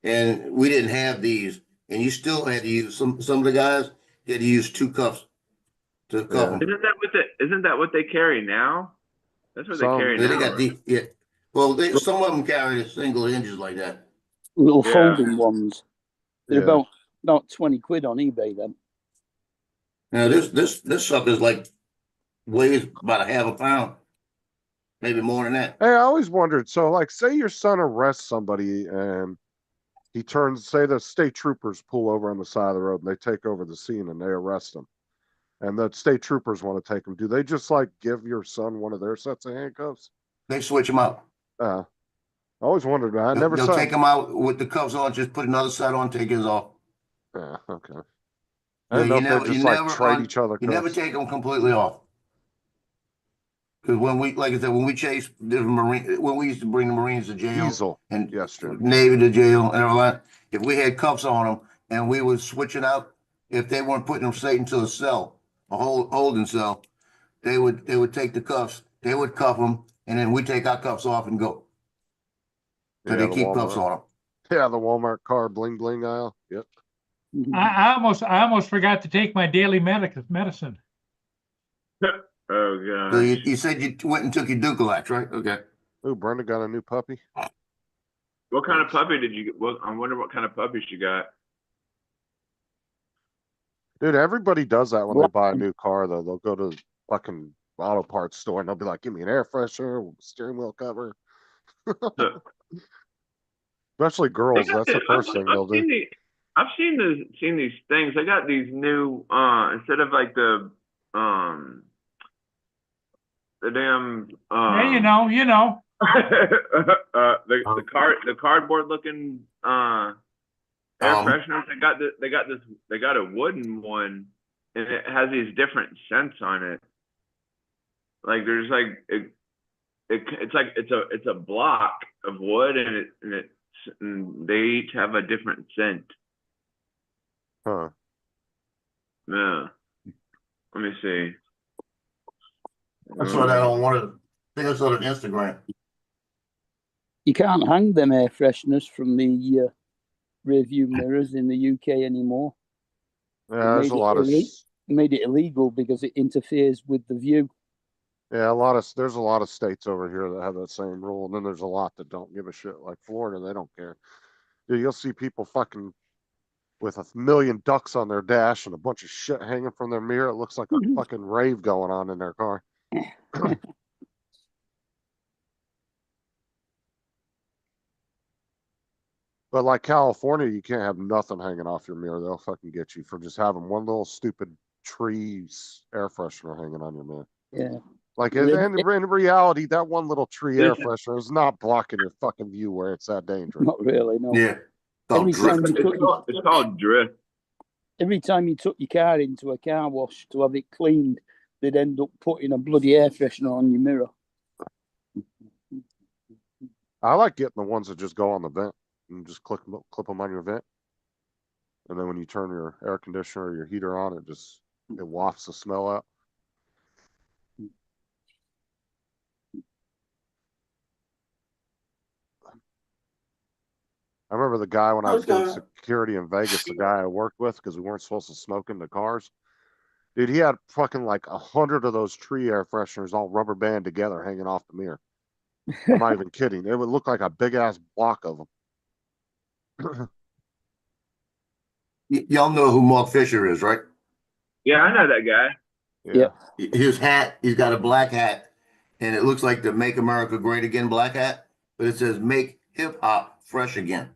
And we didn't have these. And you still had to use some of the guys had to use 2 cuffs to cuff Yeah. them. Isn't that what they carry now? That's what they Some, carry Yeah, now. they got right? yeah. Well, some of them carry the single hinges like that. Little Yeah. folding ones. They're Yeah. about 20 quid on eBay then. Now this sucker's like weighs about a half a pound, maybe more than that. Hey, I always wondered. So, like, say your son arrests somebody and say the state troopers pull over on the side of the road and they take over the scene and they arrest him. And the state troopers want to take him. Do they just like give your son one of their sets of handcuffs? They switch them out. I always wondered. I never They'll saw. take them out with the cuffs on, just put another set on, take his off. Yeah, okay. I Yeah, didn't know if they just like trade each other. You never take them completely off. Because like I said, when we chased the when we used to bring the Marines to jail Diesel. and Yes, Jim. Navy to jail and all that, if we had cuffs on them and we was switching out, if they weren't putting them straight into a cell, a holding cell, they would take the cuffs, they would cuff them, and then we take our cuffs off and go. So Yeah, they the keep cuffs Walmart. on them. Yeah, the Walmart car bling bling aisle. Yep. I almost forgot to take my daily medicine. Oh So god. you said you went and took your Dukalax, right? Okay. Ooh, Brenda got a new puppy. What kind of puppy did you get? Well, I wonder what kind of puppy she got. Dude, everybody does that when they buy a new car, though. They'll go to fucking auto parts store and they'll be like, give me an air freshener, steering wheel cover. Especially girls, that's the first thing they'll do. I've seen these things. I got these new instead of like the damn Yeah, you know. the cardboard looking air fresheners. They got a wooden one and it has these different scents on it. Like there's like it's like it's a block of wood, and they each have a different scent. Huh. Yeah. Let me see. I saw that on one of the, I think I saw it on Instagram. You can't hang them air fresheners from the rear view mirrors in the UK anymore. Yeah, there's a lot of, Made it illegal because it interferes with the view. yeah, there's a lot of states over here that have that same rule. And then there's a lot that don't give a shit. Like Florida, they don't care. Dude, you'll see people fucking with 1 million ducks on their dash and a bunch of shit hanging from their mirror. It looks like a fucking rave going on in their car. But like California, you can't have nothing hanging off your mirror. They'll fucking get you for just having one little stupid trees air freshener hanging on your mirror. Yeah. Like Well, in reality, that one little tree air Yeah. freshener is not blocking your fucking view where it's that dangerous. Not really, no. Yeah. Oh, Every drip. time you took It's called drift. every time you took your car into a car wash to have it cleaned, they'd end up putting a bloody air freshener on your mirror. I like getting the ones that just go on the vent and just clip them on your vent. And then when you turn your air conditioner or your heater on, it wafts the smell out. I remember the guy when I was doing security in Vegas, the guy I worked with, because we weren't supposed to smoke in the cars. Dude, he had fucking like 100 of those tree air fresheners all rubber band together hanging off the mirror. I'm not even kidding. It would look like a big ass block of them. Y'all know who Mark Fisher is, right? Yeah, I know that guy. Yeah. His hat, he's got a black hat, and it looks like the Make America Great Again black hat, but it says Make Hip Hop Fresh Again.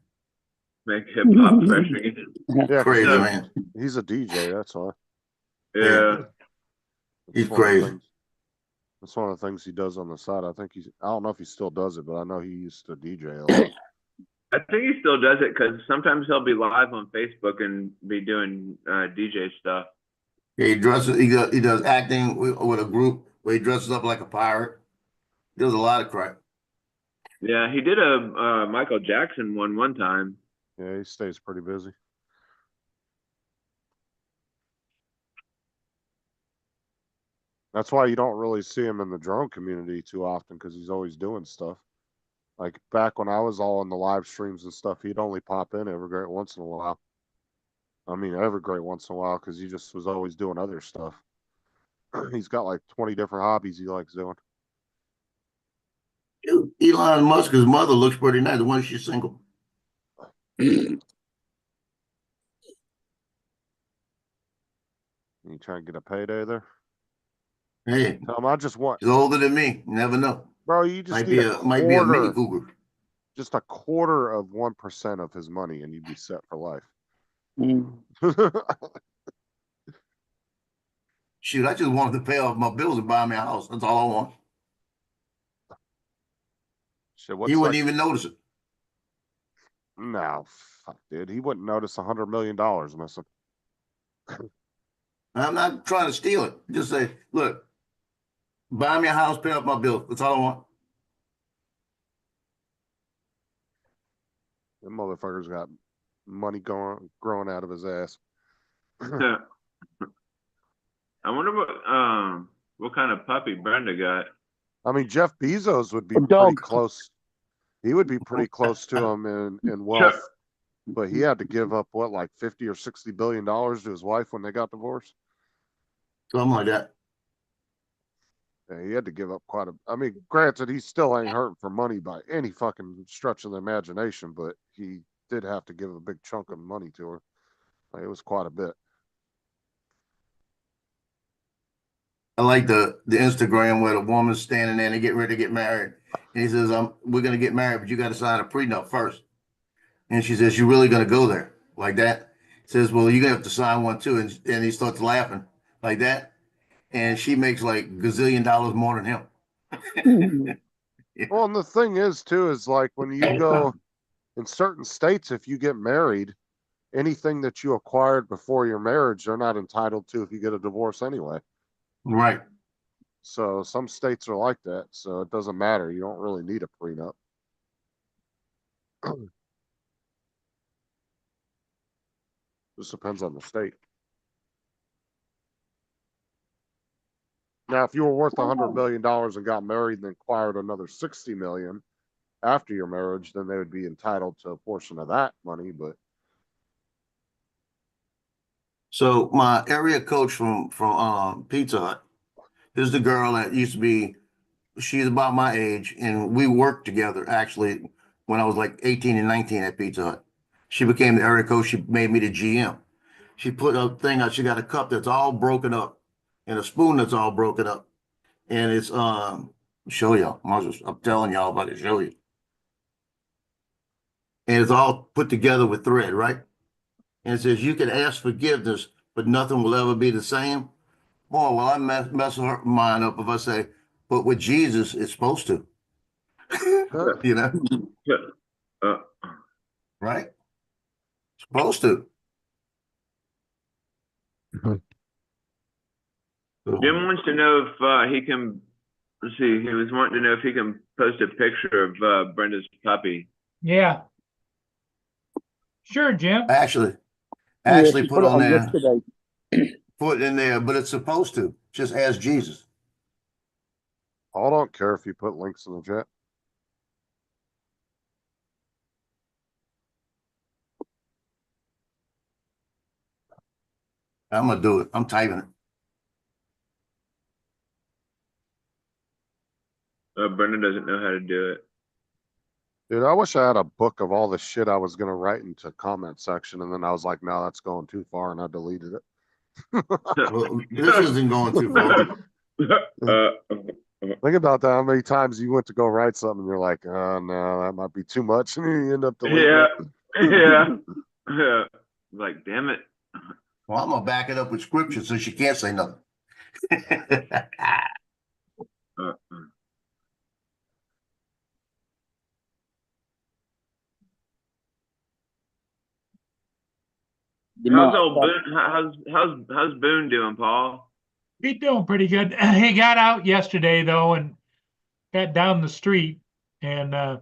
Make hip hop fresh again. Yeah, 'cause Crazy, Yeah. man. he's a DJ, that's why. Yeah. He's That's one of the crazy. things- That's one of the things he does on the side. I don't know if he still does it, but I know he used to DJ a lot. I think he still does it because sometimes he'll be live on Facebook and be doing DJ stuff. Yeah, he dresses. He does acting with a group where he dresses up like a pirate. He does a lot of crap. Yeah, he did a Michael Jackson one time. Yeah, he stays pretty busy. That's why you don't really see him in the drone community too often, because he's always doing stuff. Like back when I was all in the live streams and stuff, he'd only pop in every great once in a while. I mean, every great once in a while, because he just was always doing other stuff. He's got like 20 different hobbies he likes doing. Dude, Elon Musk's mother looks pretty nice. The one she's single. You trying to get a payday there? Hey, Tell him I just want, she's older than me. You never know. bro, you just Might need be a might be a mini quarter, cougar. just a quarter of 1% of his money and you'd be set for life. Mm. Shoot, I just wanted to pay off my bills and buy me a house. That's all I want. Shit, He wouldn't even notice it. No, fuck, dude. He wouldn't notice $100 million missing. I'm not trying to steal it. Just say, look, buy me a house, pay off my bills. That's all I want. Them motherfuckers got money growing out of his ass. I wonder what kind of puppy Brenda got. I mean, Jeff Bezos would be A pretty dog. close. He would be pretty close to him in wealth, but he had to give up what, like 50 or 60 billion dollars to his wife when they got divorced. Something like that. Yeah, he had to give up quite a. I mean, granted, he still ain't hurting for money by any fucking stretch of the imagination, but he did have to give a big chunk of money to her. Like, it was quite a bit. I like the Instagram where the woman's standing there and they get ready to get married. And he says, we're gonna get married, but you gotta sign a prenup first. And she says, you really gonna go there like that? He says, well, you're gonna have to sign one too. And he starts laughing like that. And she makes like gazillion dollars more than him. Well, and the thing is, too, is like when you go in certain states, if you get married, anything that you acquired before your marriage, they're not entitled to if you get a divorce anyway. Right. So some states are like that, so it doesn't matter. You don't really need a prenup. Just depends on the state. Now, if you were worth $100 million and got married and then acquired another 60 million after your marriage, then they would be entitled to a portion of that money. But So my area coach from Pizza Hut is the girl that used to be. She's about my age, and we worked together actually when I was like 18 and 19 at Pizza Hut. She became the area coach. She made me the GM. She put a thing out. She got a cup that's all broken up and a spoon that's all broken up, and it's show y'all. I'm telling y'all about it. Show you, and it's all put together with thread, right? And it says you can ask forgiveness, but nothing will ever be the same. Boy, well, I mess her mind up if I say, but with Jesus, it's supposed to. You know, Uh, right? Supposed to. Jim wants to know if he can. Let's see. He was wanting to know if he can post a picture of Brenda's puppy. Yeah. Sure, Jim. Actually Yeah, she put on there, yesterday. put it in there, but it's supposed to. Just ask Jesus. I don't care if you put links in the chat. I'm gonna do it. I'm typing it. Brenda doesn't know how to do it. Dude, I wish I had a book of all the shit I was gonna write into comment section, and then I was like, no, that's going too far, and I deleted it. Well, this isn't going too far. Think about that. How many times you went to go write something, and you're like, oh no, that might be too much, and you end up deleting Yeah, it. yeah. Like, damn it. Well, I'm gonna back it up with scripture so she can't say nothing. Uh, The how's amount old of- Boone? How's Boone doing, Paul? He's doing pretty good. He got out yesterday though and got down the street, and How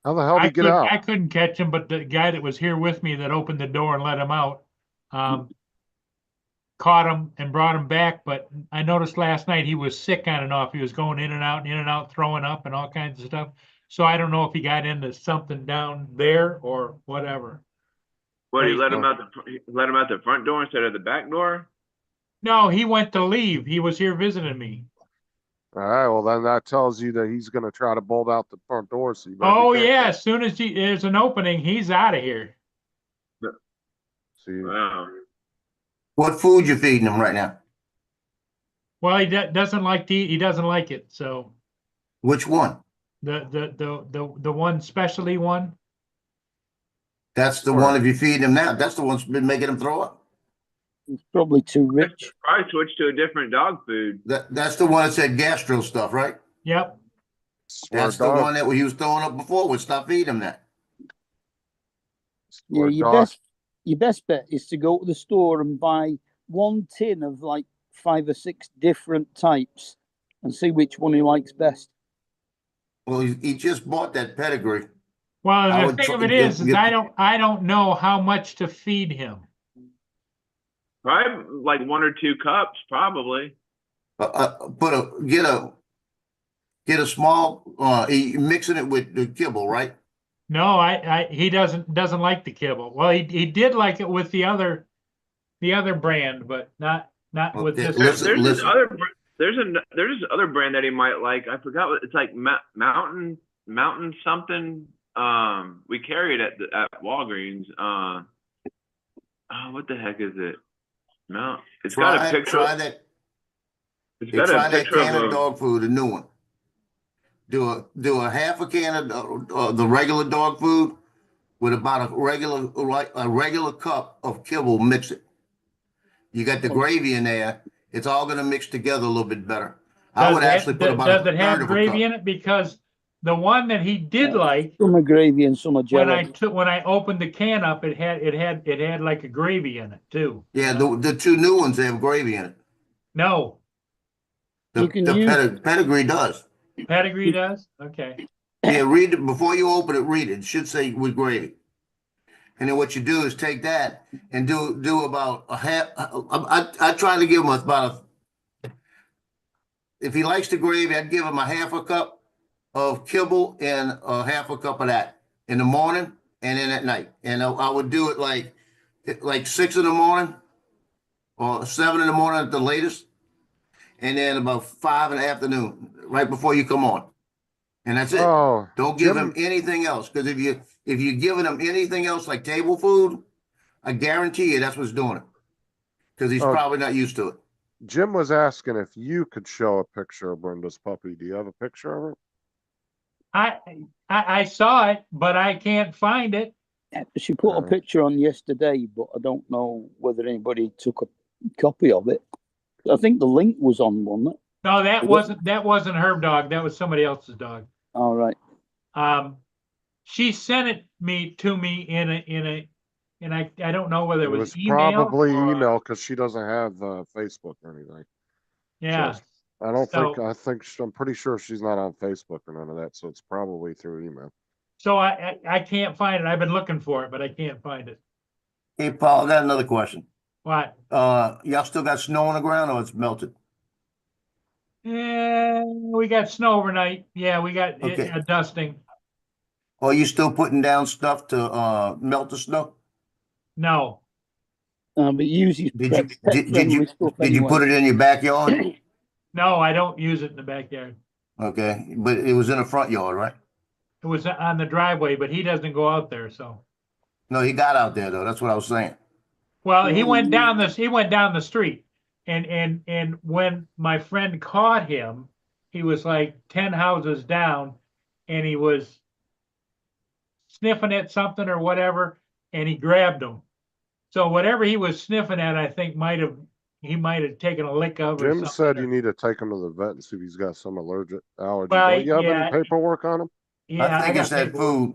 the hell did he get out? I couldn't catch him, but the guy that was here with me that opened the door and let him out, caught him and brought him back. But I noticed last night he was sick on and off. He was going in and out, throwing up and all kinds of stuff. So I don't know if he got into something down there or whatever. What, he Hey, let him out the front door instead of the back door? No, he went to leave. He was here visiting me. All right, well then that tells you that he's gonna try to bolt out the front door. So you better be Oh careful. yeah, as soon as there's an opening, he's out of here. See, Wow. What food you feeding him right now? Well, he doesn't like to eat. He doesn't like it. So Which one? the one specialty one. That's the one. If you feed him that, that's the one's been making him throw up. It's probably too rich. Probably switch to a different dog food. That's the one that said gastro stuff, right? Yep. swear That's to the God, one that he was throwing up before. Would stop feeding him that. Yeah, swear to God. your best bet is to go to the store and buy one tin of like 5 or 6 different types and see which one he likes best. Well, he just bought that pedigree. Well, I the would thing try of it to is get- I don't know how much to feed him. Probably like 1 or 2 cups, probably. Get a small. Mixing it with the kibble, right? No, he doesn't like the kibble. Well, he did like it with the other brand, but not with Okay, this. listen. There's this other brand that he might like. I forgot what it's like. Mountain something. We carry it at Walgreens. What the heck is it? No, it's got a picture. Try that. It's got Try a that picture can of of a. dog food, a new one. Do a half a can of the regular dog food with about a regular cup of kibble. Mix it. You got the gravy in there. It's all going to mix together a little bit better. I would actually put about does a it third have of a gravy cup. in it? Because the one that he did like, Some are gravy and some are jelly. when I opened the can up, it had like a gravy in it too. Yeah, the 2 new ones have gravy in it. No, You can use- Pedigree does. Pedigree does? Okay. Yeah, read it before you open it. Read it. It should say with gravy. And then what you do is take that and do about a half. I try to give him about if he likes the gravy, I'd give him a half a cup of kibble and a half a cup of that in the morning and then at night. And I would do it like 6 in the morning or 7 in the morning at the latest, and then about 5 in the afternoon, right before you come on. And that's it. Oh, Don't give Jim- him anything else, because if you're giving him anything else like table food, I guarantee you that's what's doing it. Because he's Oh. probably not used to it. Jim was asking if you could show a picture of Brenda's puppy. Do you have a picture of her? I saw it, but I can't find it. She put a picture on yesterday, but I don't know whether anybody took a copy of it. I think the link was on, wasn't it? No, that wasn't her dog. That was somebody else's dog. All right. She sent it to me in a and I don't know whether It it was was email. probably or- email because she doesn't have Facebook or anything. Yeah. So I don't think, So- I'm pretty sure she's not on Facebook or none of that. So it's probably through email. So I can't find it. I've been looking for it, but I can't find it. Hey, Paul, I got another question. What? Y'all still got snow on the ground or it's melted? Yeah, we got snow overnight. Yeah, we got Okay. a dusting. Or are you still putting down stuff to melt the snow? No, But use his Did you pet did friendly you stuff did you put anyway. it in your backyard? no, I don't use it in the backyard. Okay, but it was in the front yard, right? It was on the driveway, but he doesn't go out there, so. No, he got out there though. That's what I was saying. Well, he went down the street, and when my friend caught him, he was like 10 houses down, and he was sniffing at something or whatever, and he grabbed him. So whatever he was sniffing at, I think he might have taken a lick of or Jim something. said you need to take him to the vet and see if he's got some allergy. Well, Don't you have yeah. any paperwork on him? Yeah, I think got it's that paperwork. food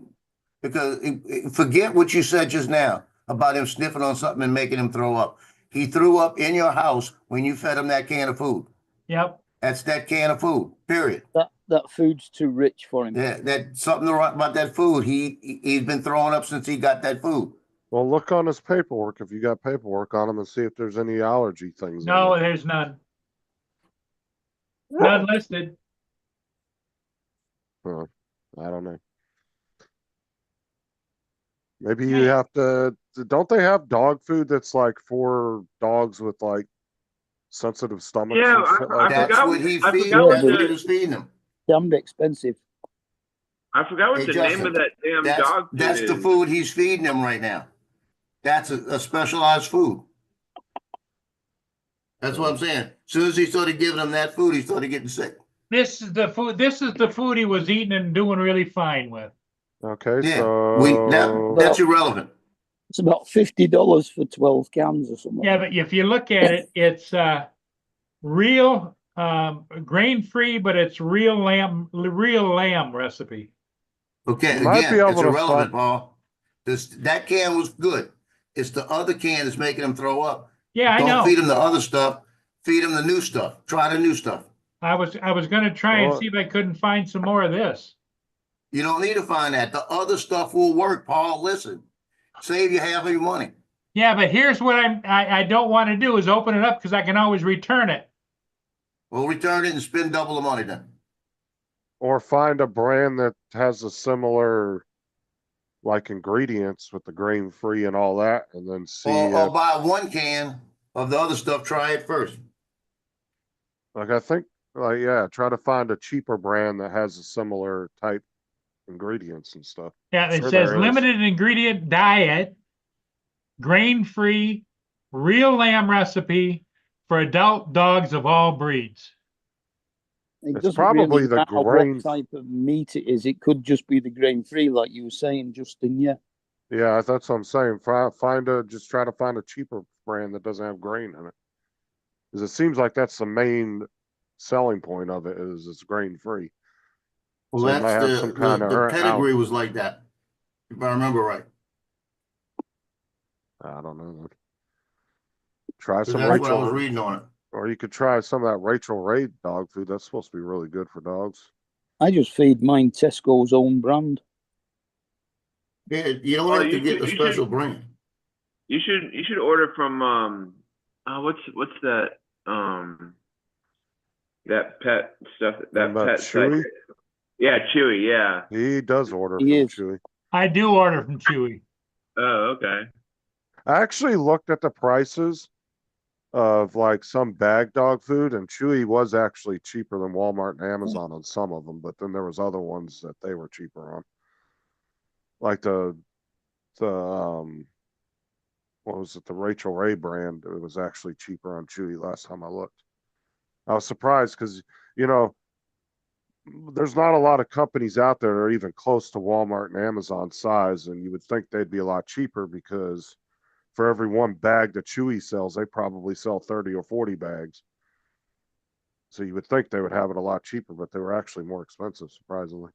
because forget what you said just now about him sniffing on something and making him throw up. He threw up in your house when you fed him that can of food. Yep. That's that can of food. Period. That food's too rich for him. Yeah, that something wrong about that food. He's been throwing up since he got that food. Well, look on his paperwork if you got paperwork on him and see if there's any allergy things. No, on it. there's none. None listed. I don't know. Maybe you have to. Don't they have dog food that's like for dogs with like sensitive stomachs? Yeah, and shit like I that? That's forgot- what he I feeds. forgot That's what what the- he was feeding him. Damned expensive. I forgot what Hey, the Justin, name of that damn That's dog food that's the is. food he's feeding him right now. That's a specialized food. That's what I'm saying. As soon as he started giving him that food, he started getting sick. This is the food he was eating and doing really fine with. Okay, Yeah, so that's irrelevant. It's about $50 for 12 cans or something. Yeah, but if you look at it, it's real grain free, but it's real lamb recipe. Okay, You might be again, able it's to irrelevant, Paul. That can was good. It's the other can that's making him throw up. Yeah, I Don't know. feed him the other stuff. Feed him the new stuff. Try the new stuff. I was gonna try and Well- see if I couldn't find some more of this. You don't need to find that. The other stuff will work, Paul. Listen, save you half of your money. Yeah, but here's what I don't want to do is open it up because I can always return it. Well, return it and spend double the money then. or find a brand that has a similar like ingredients with the grain free and all that, and then see Or if, buy one can of the other stuff. Try it first. like I think like yeah, try to find a cheaper brand that has a similar type ingredients and stuff. Yeah, it Sure says there is. limited ingredient diet, grain free, real lamb recipe for adult dogs of all breeds. It It's doesn't probably really the matter grain- what type of meat it is. It could just be the grain free, like you were saying, Justin. Yeah. Yeah, that's what I'm saying. Just try to find a cheaper brand that doesn't have grain in it. Because it seems like that's the main selling point of it is it's grain free. Well, So it might that's have some kind of the pedigree was like that, if I remember right. I don't know. Try 'Cause some that's what I was Rachel. reading on it. Or you could try some of that Rachel Ray dog food. That's supposed to be really good for dogs. I just feed mine Tesco's own brand. Yeah, you don't Oh, have to you get should- the you special should- brand. You should order from what's that that pet stuff that About pet site. Chewy? Yeah, Chewy. Yeah. He does order He from is. Chewy. I do order from Chewy. Oh, okay. I actually looked at the prices of like some bag dog food, and Chewy was actually cheaper than Walmart and Amazon on some of them, but then there was other ones that they were cheaper on. Like the what was it, the Rachel Ray brand, it was actually cheaper on Chewy last time I looked. I was surprised because, you know, there's not a lot of companies out there that are even close to Walmart and Amazon size, and you would think they'd be a lot cheaper because for every one bag that Chewy sells, they probably sell 30 or 40 bags. So you would think they would have it a lot cheaper, but they were actually more expensive, surprisingly.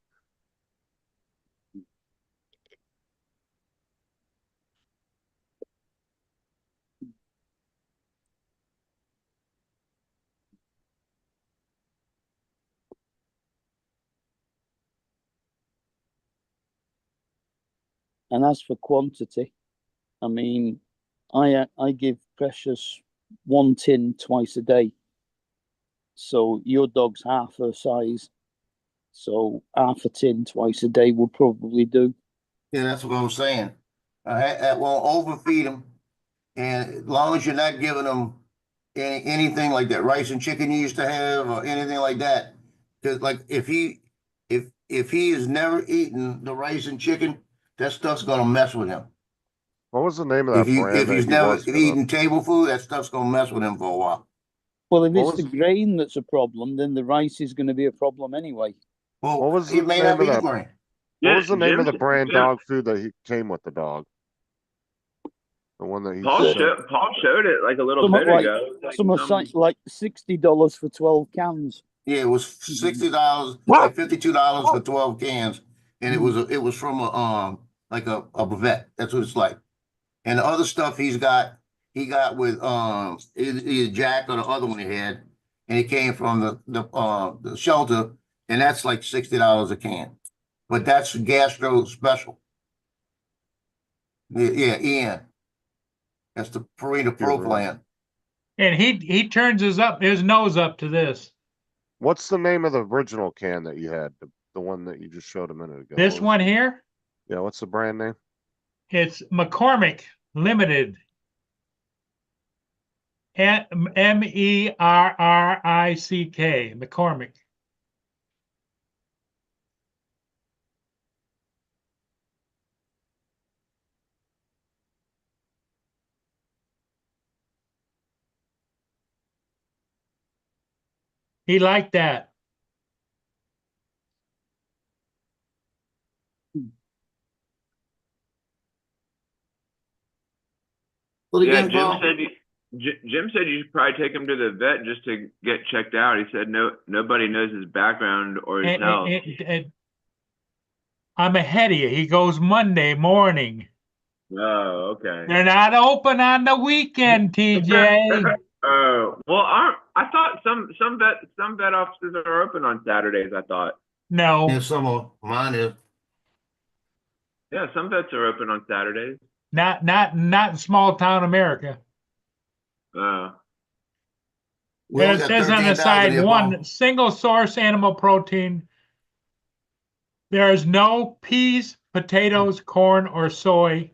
And as for quantity, I mean, I give Precious 1 tin twice a day. So your dog's half her size. So half a tin twice a day will probably do. Yeah, that's what I'm saying. I won't overfeed them, and as long as you're not giving them anything like that rice and chicken you used to have or anything like that, because like if he has never eaten the rice and chicken, that stuff's gonna mess with him. What was the name of that brand If that he's he never was gonna? eaten table food, that stuff's gonna mess with him for a while. Well, if What it's the was- grain that's a problem, then the rice is going to be a problem anyway. Well, What was it the may name not of be the that? grain. What was the name of the Jim's- brand Jim- dog food that he came with the dog? The one that he Paul said. Paul showed it like a little Some bit like ago. Like some are like $60 for 12 cans. Yeah, it was $60, What? like $52 for 12 cans, and it was from a like a Bavette. That's what it's like. And the other stuff he got with either Jack or the other one he had, and it came from the shelter, and that's like $60 a can. But that's gastro special. Yeah, Ian. That's the Purina Pro Yeah. plan. And he turns his nose up to this. What's the name of the original can that you had? The one that you just showed a minute ago. This What was one it? here, Yeah, what's the brand name? it's McCormick Limited. MERRICK, McCormick. He liked that. Well, Yeah, again, Paul, Jim said you should probably take him to the vet just to get checked out. He said nobody knows his background or his health. I'm ahead of you. He goes Monday morning. Oh, okay. They're not open on the weekend, TJ. Oh, well, I thought some vet offices are open on Saturdays. I thought. No, yeah, some of mine is. Yeah, some vets are open on Saturdays. not in small town America. We And only it got says on the 13,000 side, here, one Paul. single source animal protein. There is no peas, potatoes, corn, or soy,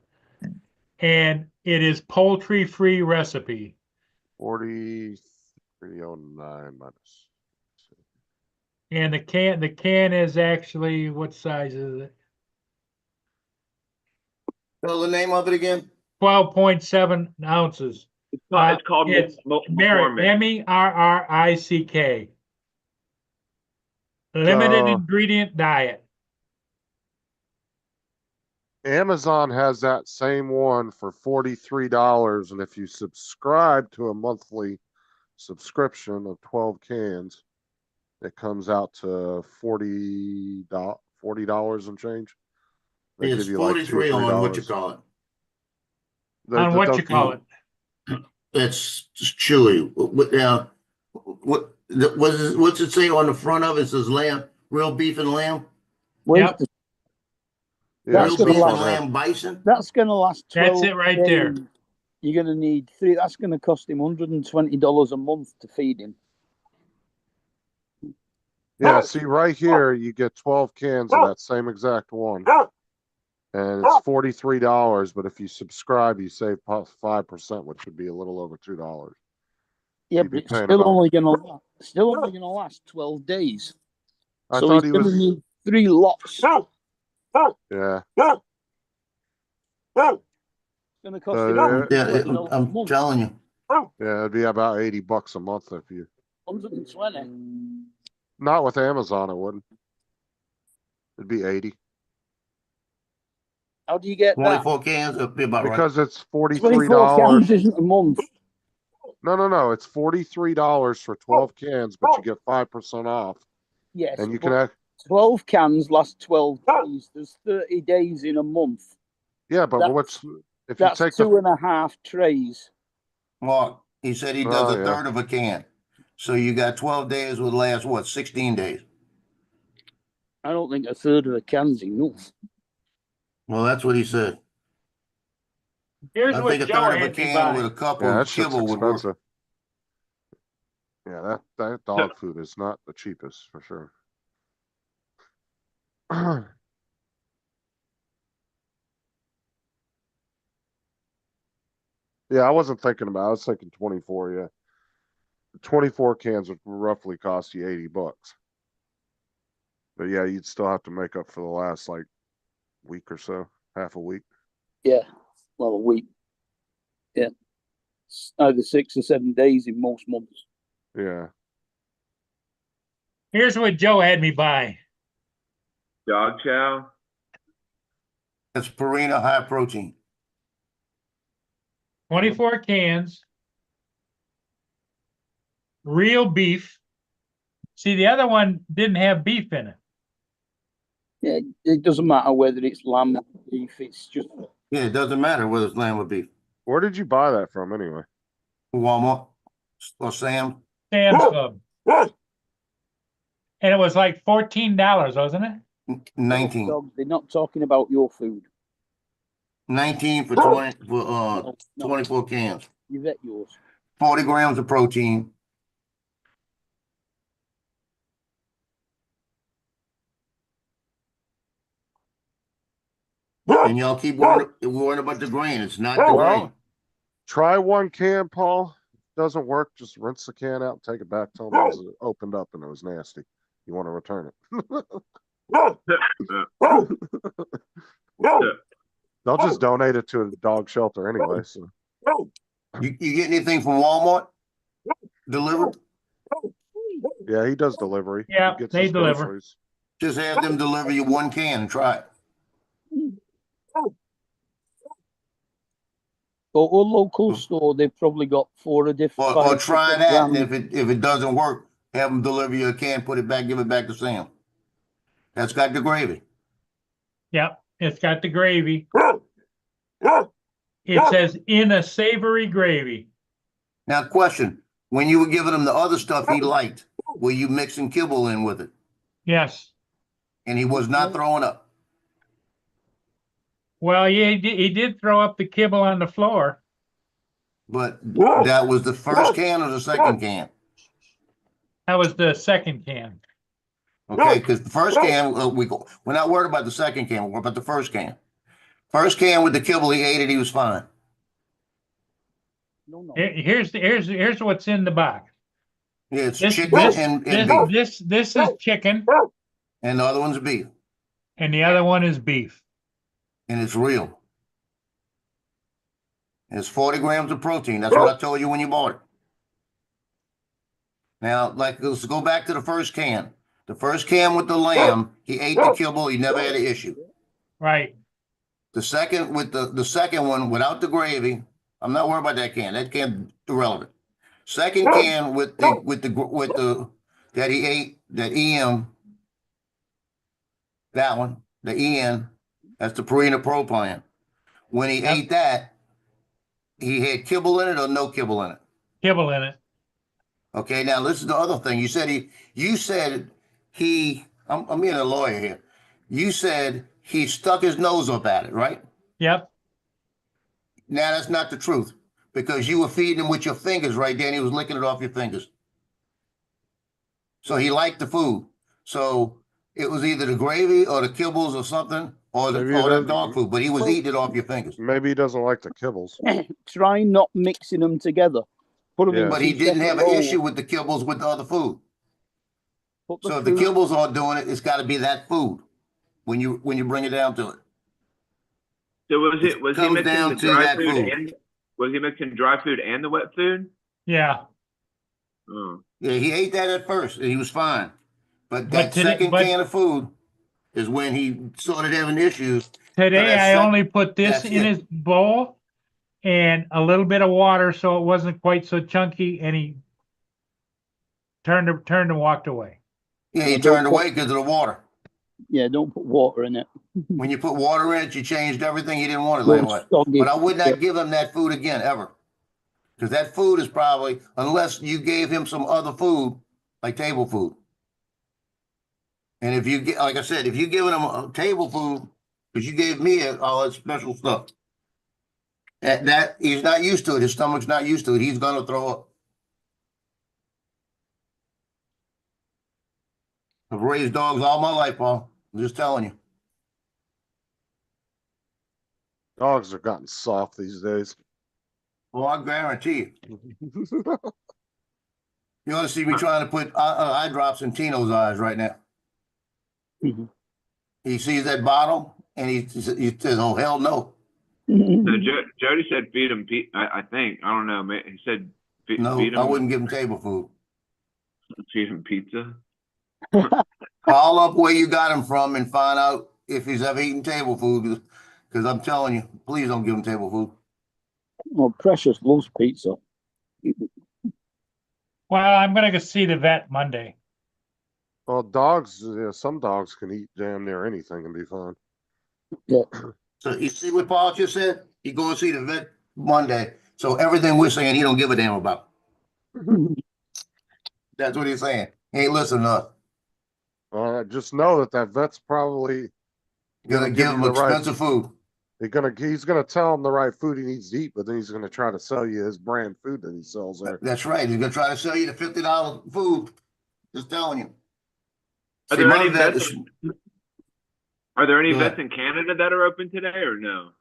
and it is poultry-free recipe. 4309 minus. And the can is actually, what size is it? Tell the name of it again. 12.7 ounces. It's called it's McCormick. MERRICK. Limited ingredient diet. Amazon has that same one for $43, and if you subscribe to a monthly subscription of 12 cans, it comes out to $40 and change. They It's give you like 43 $2 or on what you $3. call it. On what you call it? It's just chewy. Now, what's it say on the front of it? It says lamb, real beef and lamb? Wait, Yep. Yeah, That's Real gonna beef and last. lamb bison? That's going to last 12 That's it right there. days. You're going to need 3. That's going to cost him $120 a month to feed him. Yeah, see right here, you get 12 cans of that same exact one. And it's $43, but if you subscribe, you save 5%, which would be a little over $2. Yeah, You'd but be it's paying still about- only going to last 12 days. I So thought he's he going to was, need 3 lots. yeah. It's going to cost him Yeah, $120 a I'm month. telling you. Yeah, it'd be about $80 a month if you, 120. not with Amazon, it wouldn't. It'd be 80 How do you get that? 24 cans, that'd be about right. because it's 24 cans $43. isn't a month. No, it's $43 for 12 cans, but you get 5% off. Yes, And you but can act, 12 cans last 12 days. There's 30 days in a month. yeah, but That's- if you That's take 2.5 trays. Mark, he said he does Oh, a yeah. third of a can. So you got 12 days would last, what, 16 days? I don't think a third of a can's enough. Well, that's what he said. Here's I what think a Joe third of a had me can with a buy. cup Yeah, that of shit's kibble would work. expensive. Yeah, that dog food is not the cheapest for sure. Yeah, I wasn't thinking about it. I was thinking 24, yeah. 24 cans would roughly cost you $80. But yeah, you'd still have to make up for the last like week or so, half a week. Yeah, well, a week. Yeah, it's either 6 or 7 days in most months. Yeah. Here's what Joe had me buy. Dog chow. That's Purina high protein. 24 cans. Real beef. See, the other one didn't have beef in it. Yeah, it doesn't matter whether it's lamb or beef. It's just Yeah, it doesn't matter whether it's lamb or beef. Where did you buy that from anyway? Walmart or Sam's. Sam's Club. And it was like $14, wasn't it? 19. dog. They're not talking about your food. 19 for 20 for No, 24 cans. you vet yours. 40 grams of protein. And y'all keep worrying about the grain. It's not the Well, grain. try one can, Paul. Doesn't work, just rinse the can out and take it back. Tell them it was opened up and it was nasty. You want to return it. They'll just donate it to a dog shelter anyway. So You get anything from Walmart? Delivered? yeah, he does delivery. Yeah, He gets they his deliver. groceries. Just have them deliver you one can and try it. Go to a local store. They've probably got 4 different. Or 5 try different that, and brands. if it doesn't work, have them deliver you a can, put it back, give it back to Sam. That's got the gravy. Yep, it's got the gravy. It says in a savory gravy. Now, question, when you were giving him the other stuff he liked, were you mixing kibble in with it? Yes. And he was not throwing up? Well, yeah, he did throw up the kibble on the floor. But that was the first can or the second can? That was the second can. Okay, because the first can, we're not worried about the second can, we're worried about the first can. First can with the kibble, he ate it, he was fine. No. Here's what's in the box. Yeah, it's This chicken and beef, this is chicken, and the other one's beef, and the other one is beef. and it's real. And it's 40 grams of protein, that's what I told you when you bought it. Now, let's go back to the first can. The first can with the lamb, he ate the kibble, he never had an issue. Right. The second with the second one without the gravy, I'm not worried about that can. That can irrelevant. Second can with the that he ate, that EM, that one, the EN, that's the Purina Pro plan. When he Yep. ate that, he had kibble in it or no kibble in it? Kibble in it. Okay, now this is the other thing. You said I'm being a lawyer here. You said he stuck his nose up at it, right? Yep. Now that's not the truth because you were feeding him with your fingers right there and he was licking it off your fingers. So he liked the food. So it was either the gravy or the kibbles or something or Maybe that doesn't- dog food, but he was eating it off your fingers. Maybe he doesn't like the kibbles. Try not mixing them together. Put them Yeah. in But he two didn't have separate an bowls. issue with the kibbles with the other food. Put the So if the food- kibbles aren't doing it, it's got to be that food when you bring it down to it. So was he comes mixing down the to dry that food food. and was he mixing dry food and the wet food? Yeah. Oh. Yeah, he ate that at first and he was fine. But But that today- second but- can of food is when he started having issues. Today that's I it. only put this That's in it. his bowl and a little bit of water so it wasn't quite so chunky, and he turned and walked away. Yeah, he Yeah, don't turned put- away because of the water. Yeah, don't put water in it. When you put water in it, you changed everything. He didn't want it Go that way. soggy. But I would not give him that food again, ever. Because that food is probably, unless you gave him some other food, like table food. And if you get, like I said, if you giving him a table food, because you gave me all that special stuff, that he's not used to it. His stomach's not used to it. He's gonna throw up. I've raised dogs all my life, Paul. I'm just telling you. Dogs are gotten soft these days. Well, I guarantee you. You ought to see me trying to put eye drops in Tino's eyes right now. Mhm. He sees that bottle and he says, "Oh hell no, So Jody said feed him. I think I don't know. He said feed no! him. I wouldn't give him table food." feed him pizza. Call up where you got him from and find out if he's ever eaten table food. Because I'm telling you, please don't give him table food. Well, Precious loves pizza. Well, I'm gonna go see the vet Monday. Well, dogs, some dogs can eat damn near anything and be fine. So you see what Paul just said? He go and see the vet Monday. So everything we're saying, he don't give a damn about. That's what he's saying. He ain't listening to us. Just know that vet's probably Gonna give him you the right- expensive food. he's gonna tell him the right food he needs to eat, but then he's gonna try to sell you his brand food that he sells there. That's right. He's gonna try to sell you the $50 food. Just telling you. Are See, there my any vet vets? is- Are there any Go vets ahead. in Canada that are open today or no?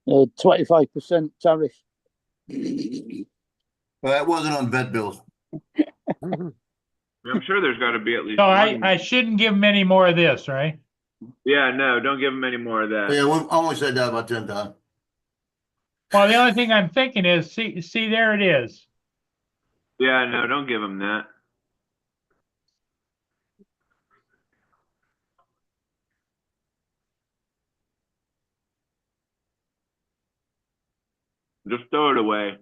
25% tariff. Well, that wasn't on vet bills. I'm sure there's got to be at least. So one. I shouldn't give him any more of this, right? Yeah, no, don't give him any more of that. Yeah, we've only said that about 10 times. Well, the only thing I'm thinking is, see, there it is. Yeah, no, don't give him that. Just throw it away.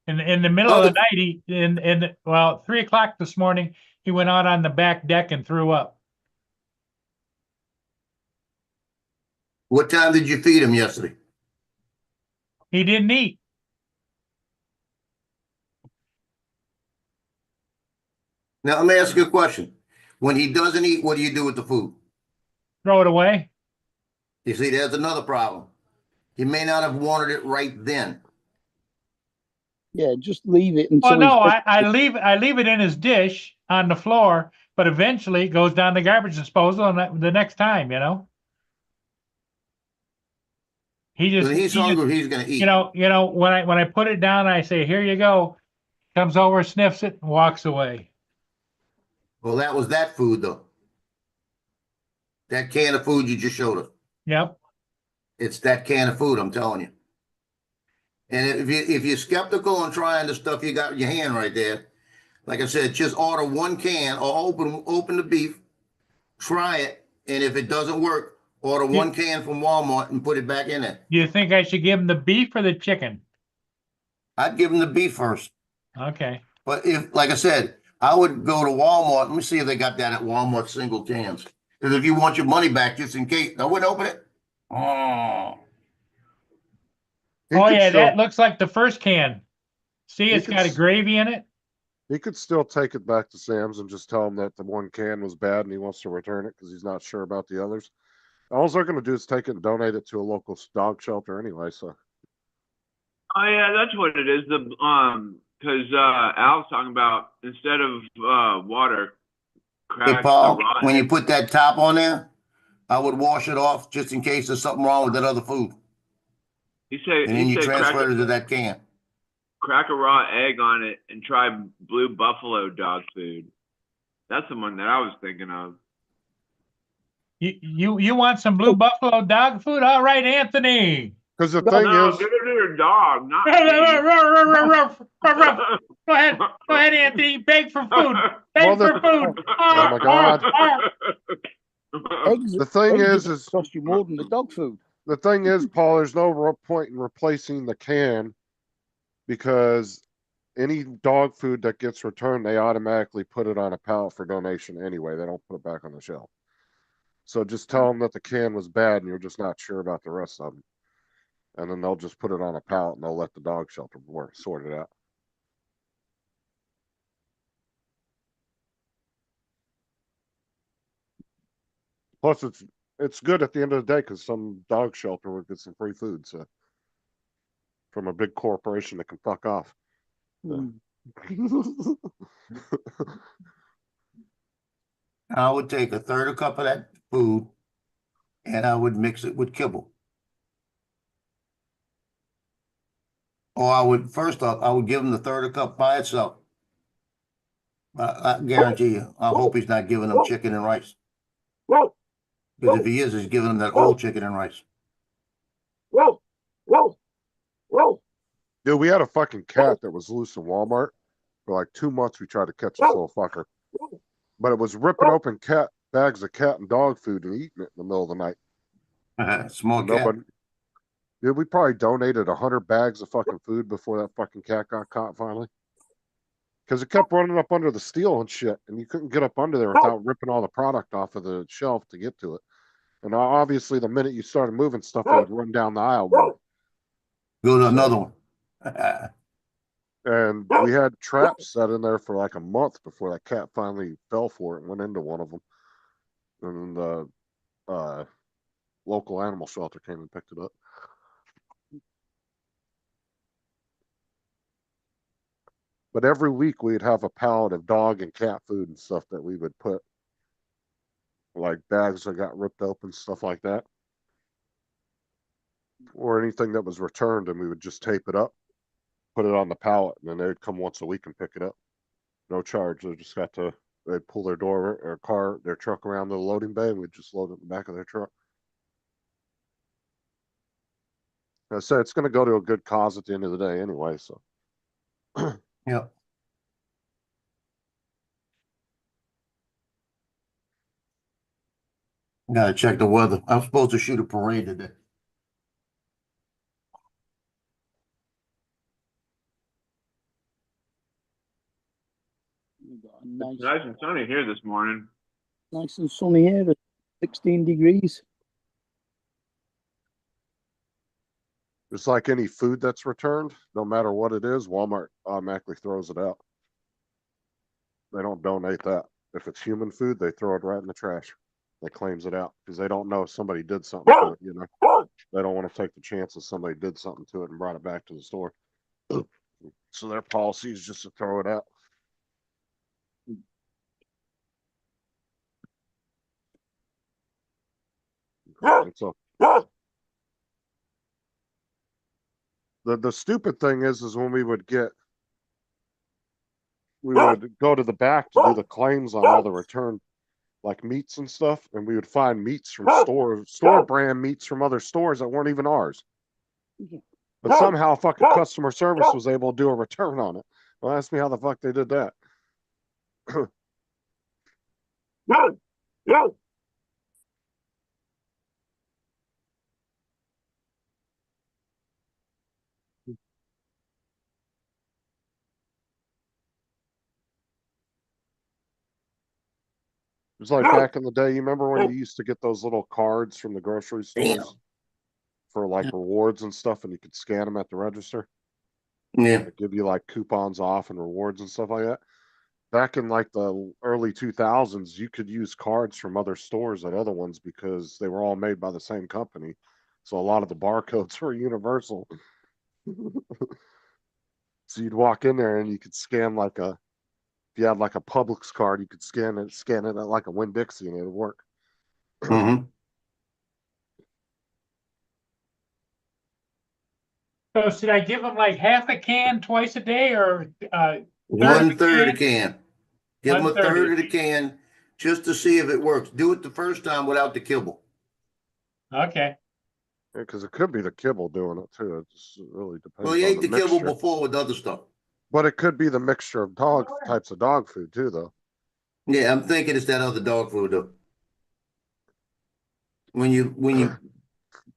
In the middle of the night, well, 3 o'clock this morning, he went out on the back deck and threw up. What time did you feed him yesterday? He didn't eat. Now, let me ask you a question. When he doesn't eat, what do you do with the food? Throw it away. You see, there's another problem. He may not have wanted it right then. Yeah, just leave it until. Well, no, he's- I leave it in his dish on the floor, but eventually it goes down the garbage disposal and the next time, you know. He just, When he's he just- hungry, he's gonna eat. you know, when I put it down, I say, "Here you go." Comes over, sniffs it, and walks away. Well, that was that food though. That can of food you just showed us. Yep. It's that can of food, I'm telling you. And if you're skeptical and trying the stuff you got in your hand right there, like I said, just order one can or open the beef, try it, and if it doesn't work, order one can from Walmart and put it back in there. Do you think I should give him the beef or the chicken? I'd give them the beef first. Okay. But if, like I said, I would go to Walmart. Let me see if they got that at Walmart single cans. Because if you want your money back, just in case, I wouldn't open it. Oh, He Oh could yeah, still- that looks like the first can. See, You it's could got a s- gravy in it. He could still take it back to Sam's and just tell him that the one can was bad and he wants to return it because he's not sure about the others. All they're going to do is take it and donate it to a local dog shelter anyway. So Oh yeah, that's what it is. Because Al's talking about instead of water, Hey, crack a Paul, raw when you egg. put that top on there, I would wash it off just in case there's something wrong with that other food. He said And then you crack transfer it to that can. a raw egg on it and try Blue Buffalo dog food. That's the one that I was thinking of. You want some Blue Buffalo dog food? All right, Anthony. because the No, thing No, is, give it to your dog, not Ruff, me. ruff, ruff, ruff, ruff, ruff. Go ahead, Anthony. Beg for food. Beg Well, for food. oh my God. eggs. The thing eggs is cost you more than the dog food. the thing is, Paul, there's no point in replacing the can because any dog food that gets returned, they automatically put it on a pallet for donation anyway. They don't put it back on the shelf. So just tell them that the can was bad and you're just not sure about the rest of them. And then they'll just put it on a pallet and they'll let the dog shelter sort it out. Plus, it's good at the end of the day because some dog shelter would get some free food. So from a big corporation that can fuck off. Mm. I would take a third of a cup of that food and I would mix it with kibble. Or I would, first off, I would give him the third of a cup by itself. I guarantee you, I hope he's not giving them chicken and rice. Because if he is, he's giving them that old chicken and rice. Dude, we had a fucking cat that was loose in Walmart. For like 2 months, we tried to catch this little fucker. But it was ripping open bags of cat and dog food and eating it in the middle of the night. Small cat. Nobody. Dude, we probably donated 100 bags of fucking food before that fucking cat got caught finally. Because it kept running up under the steel and shit, and you couldn't get up under there without ripping all the product off of the shelf to get to it. And obviously, the minute you started moving stuff, it would run down the aisle more. Go to another one. And we had traps set in there for like a month before that cat finally fell for it and went into one of them. And the local animal shelter came and picked it up. But every week we'd have a pallet of dog and cat food and stuff that we would put, like bags that got ripped open, stuff like that. Or anything that was returned, and we would just tape it up, put it on the pallet, and then they'd come once a week and pick it up. No charge. They'd pull their truck around the loading bay, and we'd just load it in the back of their truck. I said it's going to go to a good cause at the end of the day anyway, so. Yep. Gotta check the weather. I'm supposed to shoot a parade today. We've got a It's nice and sunny here this morning. nice and sunny here at 16 degrees. It's like any food that's returned, no matter what it is, Walmart automatically throws it out. They don't donate that. If it's human food, they throw it right in the trash. They claims it out because they don't know if somebody did something to it, you know. They don't want to take the chance that somebody did something to it and brought it back to the store. So their policy is just to throw it out. And so the stupid thing is when we would go to the back to do the claims on all the return, like meats and stuff, and we would find meats from store brand meats from other stores that weren't even ours. But somehow fucking customer service was able to do a return on it. Well, ask me how the fuck they did that. It's like back in the day, you remember when you used to get those little cards from the grocery stores for like rewards and stuff, and you could scan them at the register? Yeah. that give you like coupons off and rewards and stuff like that. Back in like the early 2000s, you could use cards from other stores at other ones because they were all made by the same company. So a lot of the barcodes were universal. So you'd walk in there and you could scan like if you had like a Publix card, you could scan it at like a Winn-Dixie and it would work. Mm-hmm. So should I give them like half a can twice a day or, One third a can. Give them a 1/3 third of the can just to see if it works. Do it the first time without the kibble. Okay, Because it could be the kibble doing it too. It just really depends Well, you on ate the kibble mixture. before with other stuff. But it could be the mixture of types of dog food too, though. Yeah, I'm thinking it's that other dog food though. When you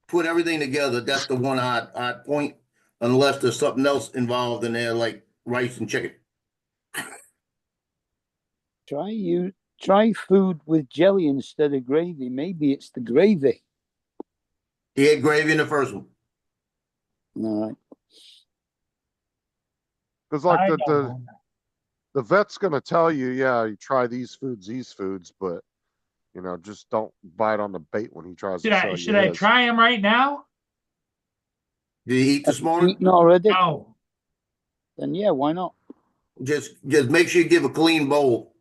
put everything together, that's the one odd point, unless there's something else involved in there like rice and chicken. Try food with jelly instead of gravy. Maybe it's the gravy. He had gravy in the first one. All right. Because like I the know. the vet's gonna tell you, yeah, you try these foods, but just don't bite on the bait when he tries to sell you Should I his. try them right now? Did you eat this Have you morning? eaten already? No. Then yeah, why not? Just make sure you give a clean bowl.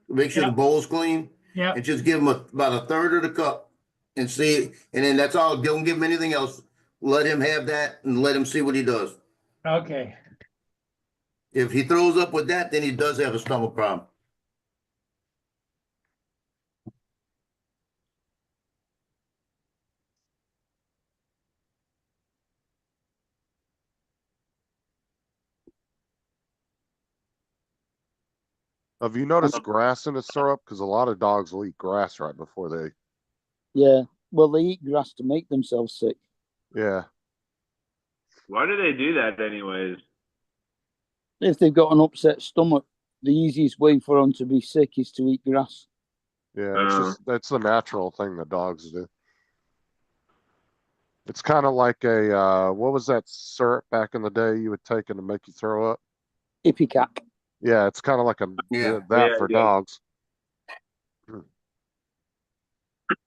Make sure the Yep. bowl's clean, Yeah, and just give him about a third of the cup, and see. And then that's all. Don't give him anything else. Let him have that, and let him see what he does. okay. If he throws up with that, then he does have a stomach problem. Have you noticed grass in his syrup? Because a lot of dogs will eat grass right before they. Yeah. Well, they eat grass to make themselves sick. Yeah. Why do they do that anyways? If they've got an upset stomach, the easiest way for them to be sick is to eat grass. Yeah, that's the natural thing that dogs do. It's kind of like what was that syrup back in the day you would take to make you throw up? Ipecac. Yeah, it's kind of like that Yeah, for yeah. dogs.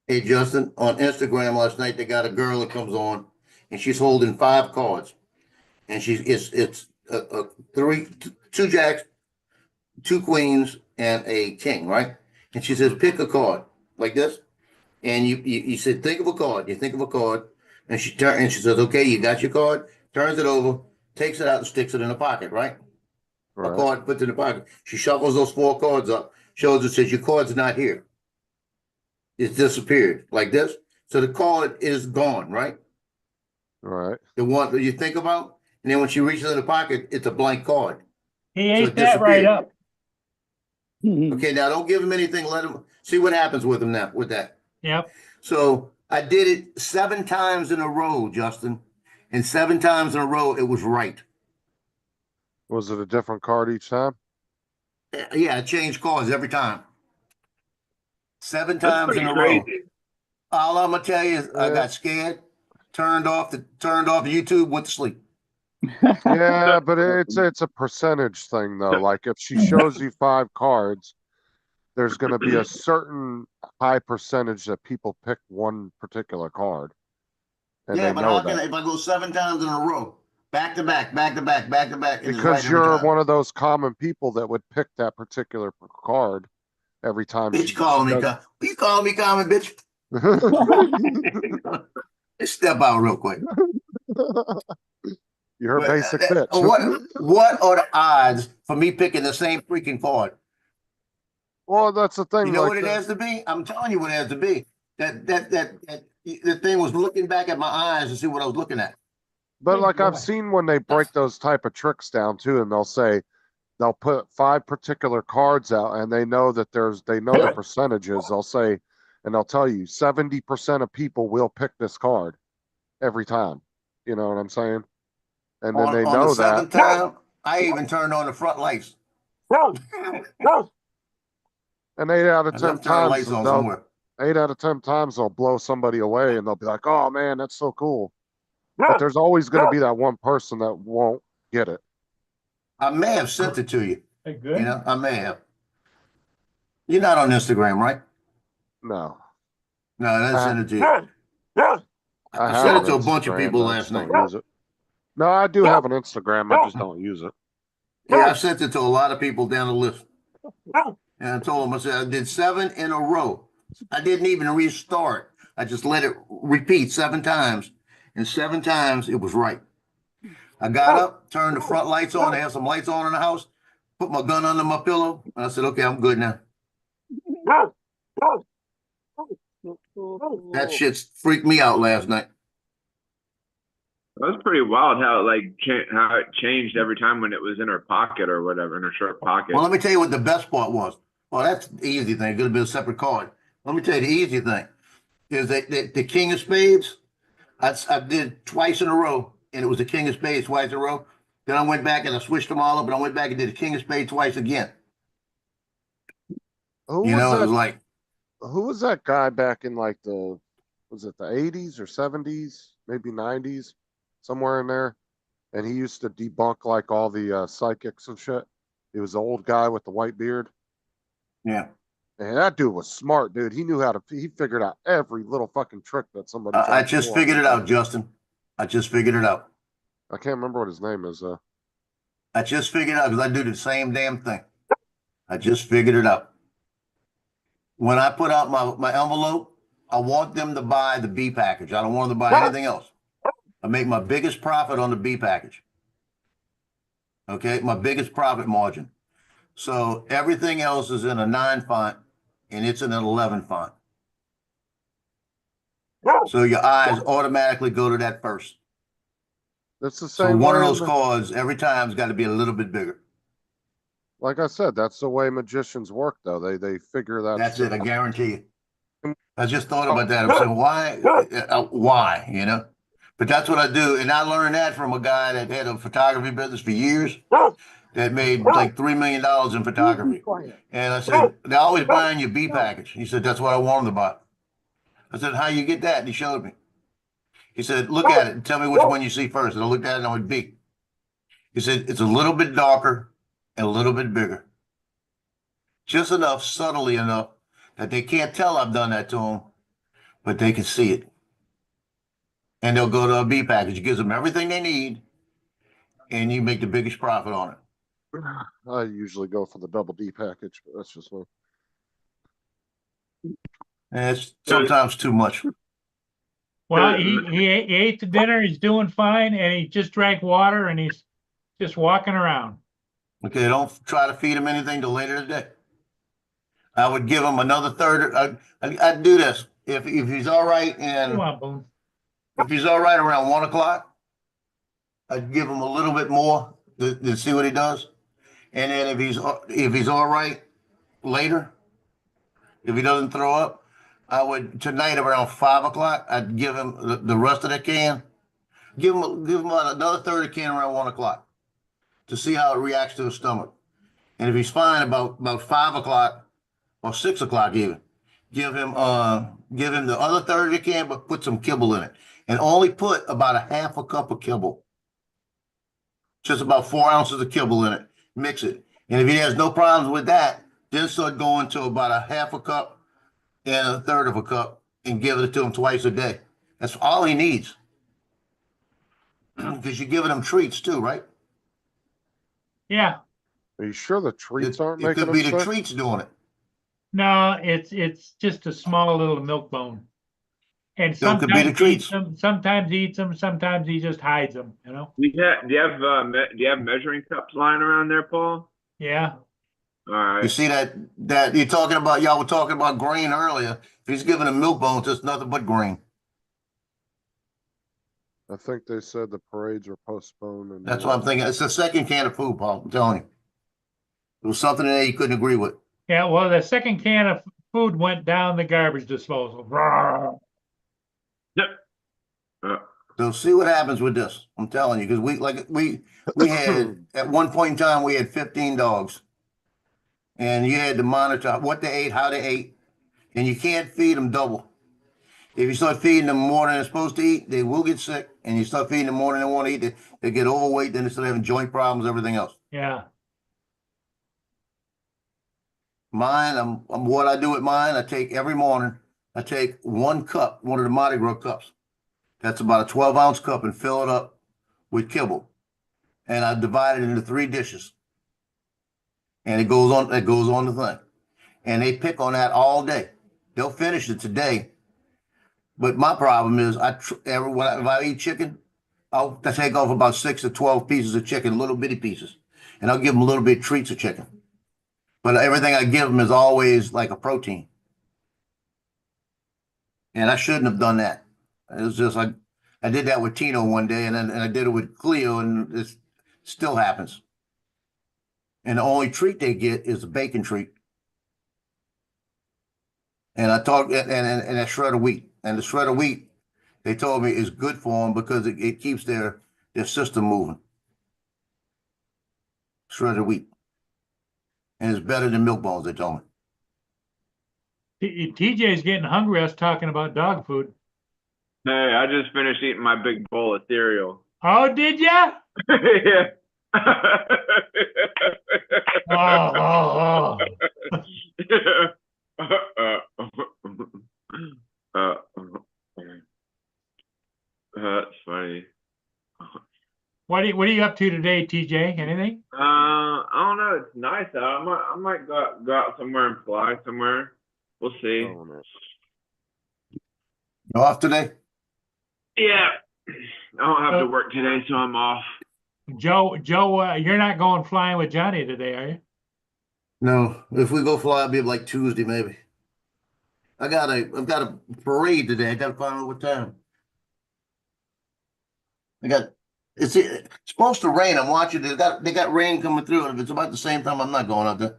Hey, Justin, on Instagram last night, they got a girl that comes on, and she's holding 5 cards, and it's two jacks, 2 queens, and a king, right? And she says, pick a card like this, and you said, think of a card. You think of a card, and she says, okay, you got your card. Turns it over, takes it out, and sticks it in the pocket, right? A Right. card put in the pocket. She shuffles those 4 cards up, shows it, says your card's not here. It's disappeared like this. So the card is gone, right? Right. The one that you think about, and then when she reaches in the pocket, it's a blank card. He So ate it that right disappeared. up. Okay, now don't give him anything. Let him see what happens with him now with that. Yep. So I did it 7 times in a row, Justin, and 7 times in a row it was right. Was it a different card each time? Yeah, I changed cards every time. 7 That's times in pretty a row. crazy. All I'm gonna tell you is I Yeah. got scared, turned off YouTube, went to sleep. Yeah, but it's a percentage thing though. Like if she shows you 5 cards, there's going to be a certain high percentage that people pick one particular card, and Yeah, they but know how can that if I go 7 times in a row, back to back, back to back, back to back, and it's because right every you're time? one of those common people that would pick that particular card every time. Bitch, calling me. You calling me common, bitch? Let's step out real quick. You're a But, basic bitch. what are the odds for me picking the same freaking card? Well, that's the thing. You know like what it has to be? I'm telling you what it has to be. That the thing was looking back at my eyes to see what I was looking at. But like I've boy. seen when they break those type of tricks down too, and they'll put 5 particular cards out, and they know that they know the percentages. They'll say, and they'll tell you 70% of people will pick this card every time. You know what I'm saying? And then they On know the that. 7th time, I even turned on the front lights. And 8 out of I 10 left turn lights times, on somewhere. 8 out of 10 times they'll blow somebody away, and they'll be like, "Oh man, that's so cool." But there's always going to be that one person that won't get it. I may have sent it to you. Hey, You good. know, I may have. You're not on Instagram, right? No. No, I didn't send it to you. I I have sent an it to a bunch of Instagram, people I last just night. don't use it. No, I do have an Instagram. I just don't use it. Yeah, I sent it to a lot of people down the list. And I told them, I said, I did 7 in a row. I didn't even restart. I just let it repeat 7 times. And 7 times it was right. I got up, turned the front lights on. I have some lights on in the house, put my gun under my pillow. And I said, okay, I'm good now. That shit freaked me out last night. That was pretty wild how it, like how it changed every time when it was in her pocket or whatever, in her shirt pocket. Well, let me tell you what the best part was. Well, that's the easy thing. Could have been a separate card. Let me tell you the easy thing is that the King of Spades, I did twice in a row, and it was the King of Spades twice in a row. Then I went back and I switched them all up, and I went back and did the King of Spades twice again. Who You was know, it that? was like, Who was that guy back in like was it the 80s or 70s, maybe 90s, somewhere in there? And he used to debunk like all the psychics and shit. He was the old guy with the white beard. yeah. And that dude was smart, dude. He figured out every little fucking trick that somebody tried I to just pull on figured it him. out, Justin. I just figured it out. I can't remember what his name is. I just figured it out because I do the same damn thing. I just figured it out. When I put out my envelope, I want them to buy the B package. I don't want them to buy anything else. I make my biggest profit on the B package. Okay, my biggest profit margin. So everything else is in a 9 font and it's in an 11 font. So your eyes automatically go to that first. That's the So same one of way those cards every time's got to be a little bit bigger. like I said, that's the way magicians work, though. They figure that That's shit it. I out. guarantee you. I just thought about that. I'm saying, why? Why? You know? But that's what I do. And I learned that from a guy that had a photography business for years that made like $3 million in photography. And I said, they're always buying your B package. He said, that's what I want them to buy. I said, how you get that? And he showed me. He said, look at it and tell me which one you see first. And I looked at it and I went, B. He said, it's a little bit darker and a little bit bigger. Just enough, subtly enough, that they can't tell I've done that to them, but they can see it. And they'll go to a B package. It gives them everything they need, and you make the biggest profit on it. I usually go for the double D package, but that's just me. And it's sometimes too much. Well, he ate the dinner, he's doing fine, and he just drank water and he's just walking around. Okay, don't try to feed him anything till later today. I would give him another third. I'd do this. If he's all right and Come on, Boone. if he's all right around 1 o'clock, I'd give him a little bit more to see what he does. And then if he's all right later, if he doesn't throw up, I would tonight around 5 o'clock. I'd give him the rest of the can. Give him another third of the can around 1 o'clock to see how it reacts to his stomach. And if he's fine about 5 o'clock or 6 o'clock even, give him the other third of the can, but put some kibble in it, and only put about a half a cup of kibble. Just about 4 ounces of kibble in it. Mix it. And if he has no problems with that, then start going to about a half a cup and a third of a cup and give it to him twice a day. That's all he needs. Because you're giving him treats too, right? Yeah, Are you sure the treats aren't It making could be them the sick? treats doing it. no, it's just a small little milk bone. And Those could be sometimes the he treats. eats them, sometimes he eats them, sometimes he just hides them, you know? Do you have measuring cups lying around there, Paul? Yeah, All right. You see that you're talking about, y'all were talking about grain earlier. If he's giving him milk bones, it's nothing but grain. I think they said the parades were postponed. And That's what I'm thinking. It's the second can of food, Paul. I'm telling you. There was something in there you couldn't agree with. yeah, well, the second can of food went down the garbage disposal. Rawr. Yep. So see what happens with this. I'm telling you, because we had at one point in time we had 15 dogs, and you had to monitor what they ate, how they ate, and you can't feed them double. If you start feeding them more than they're supposed to eat, they will get sick, and you start feeding them more than they want to eat, they get overweight, then they start having joint problems, everything else. Yeah. Mine, what I do with mine, I take every morning, I take 1 cup, one of the Mardi Gras cups. That's about a 12-ounce cup, and fill it up with kibble. And I divide it into 3 dishes. And it goes on the thing. And they pick on that all day. They'll finish it today. But my problem is, if I eat chicken, I'll take off about 6 to 12 pieces of chicken, little bitty pieces. And I'll give them a little bit of treats of chicken. But everything I give them is always like a protein. And I shouldn't have done that. It was just like, I did that with Tino one day, and then I did it with Cleo, and it still happens. And the only treat they get is a bacon treat. And I talked, and a shred of wheat. And the shred of wheat, they told me, is good for them because it keeps their system moving. Shredded wheat. And it's better than milk bones, they told me. TJ's getting hungry. I was talking about dog food. Hey, I just finished eating my big bowl of cereal. Oh, did ya? Yeah. Oh. That's funny. What are you up to today, TJ? Anything? I don't know. It's nice out. I might go out somewhere and fly somewhere. We'll see. Oh, man. You off today? Yeah. I don't have to work today, so I'm off. Joe, you're not going flying with Johnny today, are you? No. If we go fly, it'll be like Tuesday, maybe. I've got a parade today. I gotta find out what time. It's supposed to rain. I'm watching. They got rain coming through, and if it's about the same time, I'm not going out there.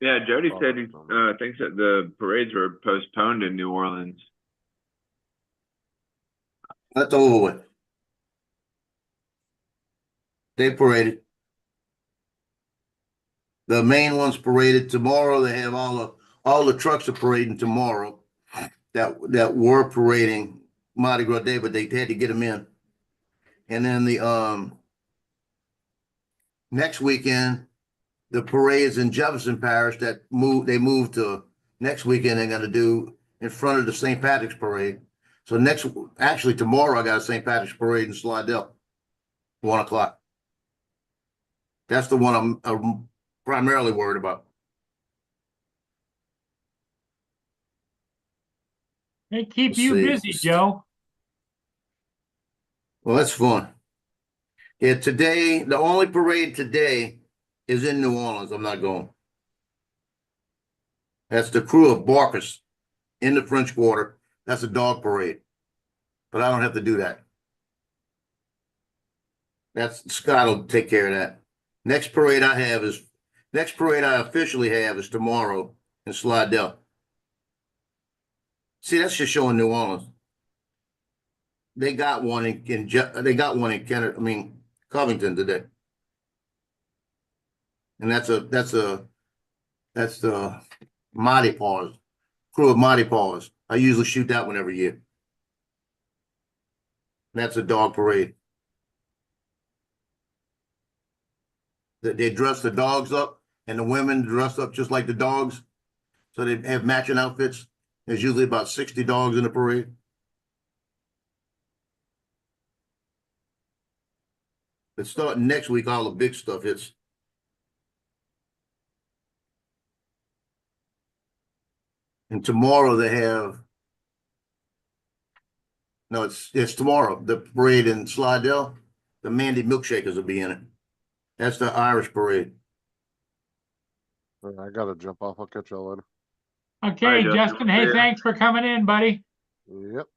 Yeah, Jody said he thinks that the parades were postponed in New Orleans. That's over with. They paraded. The main ones paraded tomorrow. They have all the trucks are parading tomorrow. That were parading Mardi Gras Day, but they had to get them in. And then the next weekend, the parades in Jefferson Parish they moved to next weekend. They're gonna do in front of the St. Patrick's Parade. So actually tomorrow, I got a St. Patrick's Parade in Slidell, 1 o'clock. That's the one I'm primarily worried about. They keep Let's you see. busy, Joe. Well, that's fun. Yeah, today, the only parade today is in New Orleans. I'm not going. That's the crew of Barkers in the French Quarter. That's a dog parade. But I don't have to do that. Scott will take care of that. Next parade I officially have is tomorrow in Slidell. See, that's just showing New Orleans. They got one in Covington today. And that's the Mighty Paws, crew of Mighty Paws. I usually shoot that one every year. That's a dog parade. They dress the dogs up, and the women dress up just like the dogs. So they have matching outfits. There's usually about 60 dogs in the parade. But starting next week, all the big stuff hits. And tomorrow they have, no, it's tomorrow, the parade in Slidell. The Mandy Milkshakers will be in it. That's the Irish parade. I gotta jump off. I'll catch y'all later. Okay, All right, Justin, Justin. Hey, see ya. thanks for coming in, buddy. Yep.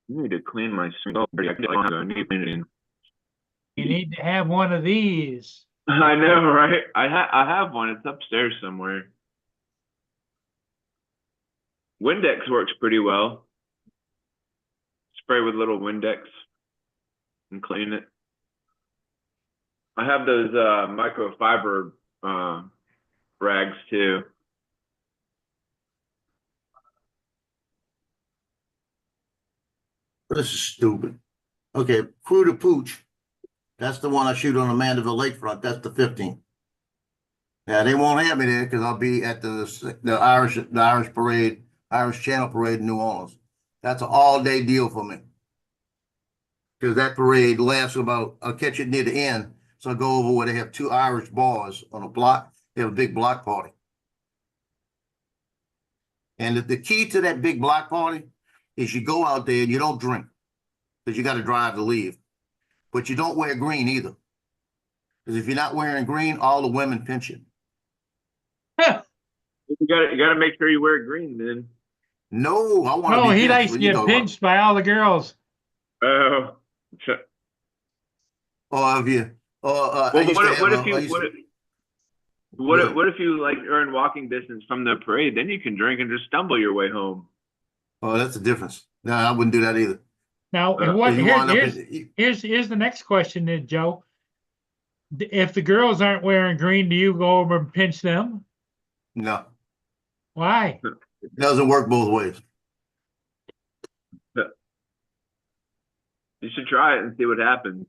I need to clean my smoke. I need to clean it in. You need to have one of these. I know, right? I have one. It's upstairs somewhere. Windex works pretty well. Spray with little Windex and clean it. I have those microfiber rags too. This is stupid. Okay, Crew to Pooch. That's the one I shoot on the Mandeville Lakefront. That's the 15th. Yeah, they won't have me there because I'll be at the Irish parade, Irish Channel Parade in New Orleans. That's an all-day deal for me. Because that parade lasts about, I'll catch it near the end. So I go over where they have 2 Irish bars on a block. They have a big block party. And the key to that big block party is you go out there and you don't drink because you got to drive to leave. But you don't wear green either. Because if you're not wearing green, all the women pinch you. You gotta make sure you wear green then. No, I want to No, be he pinched. likes What to you get talking about? pinched by all the girls. Oh. Or if you, or I Well, used to have what a- if you I used to- what if you like are in walking distance from the parade? Then you can drink and just stumble your way home. Oh, that's the difference. No, I wouldn't do that either. Now, Uh, what, You wind up in- here's the next question then, Joe. If the girls aren't wearing green, do you go over and pinch them? No, Why? it doesn't work both ways. You should try it and see what happens.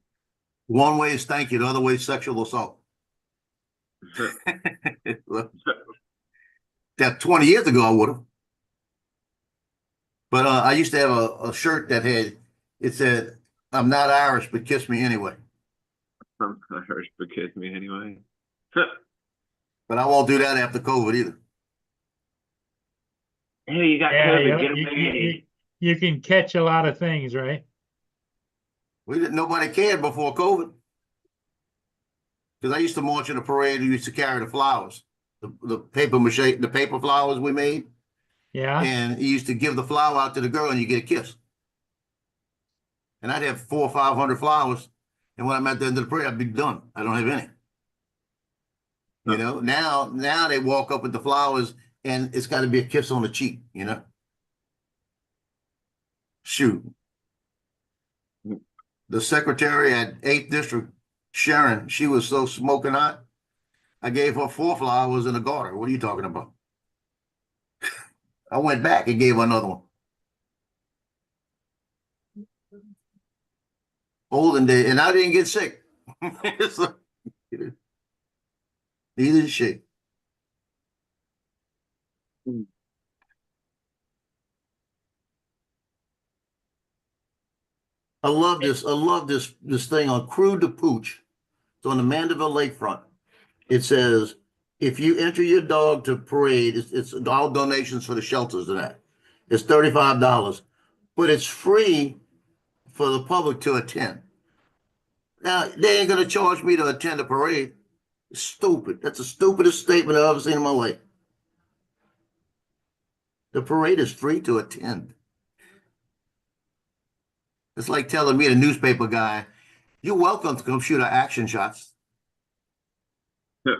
One way is thank you, the other way is sexual assault. That 20 years ago I would have. But I used to have a shirt that it said, "I'm not Irish, but kiss me anyway." I'm Irish, but kiss me anyway. But I won't do that after COVID either. Hey, you got Yeah, COVID. Get you, away. you can catch a lot of things, right? Nobody cared before COVID. Because I used to march in a parade who used to carry the flowers, the paper mache, the paper flowers we made. Yeah. And he used to give the flower out to the girl and you get a kiss. And I'd have 400 or 500 flowers. And when I'm at the end of the parade, I'd be done. I don't have any. You know, now they walk up with the flowers and it's got to be a kiss on the cheek, you know? Shoot. The secretary at 8th District, Sharon, she was so smoking hot. I gave her 4 flowers and a garter. What are you talking about? I went back and gave her another one. Olden day, and I didn't get sick. So, neither did she. I love this. I love this thing on Crew to Pooch. It's on the Mandeville Lakefront. It says, if you enter your dog to parade, it's all donations for the shelters and that. It's $35, but it's free for the public to attend. Now, they ain't gonna charge me to attend a parade. It's stupid. That's the stupidest statement I've ever seen in my life. The parade is free to attend. It's like telling me, the newspaper guy, you're welcome to come shoot our action shots. Yeah.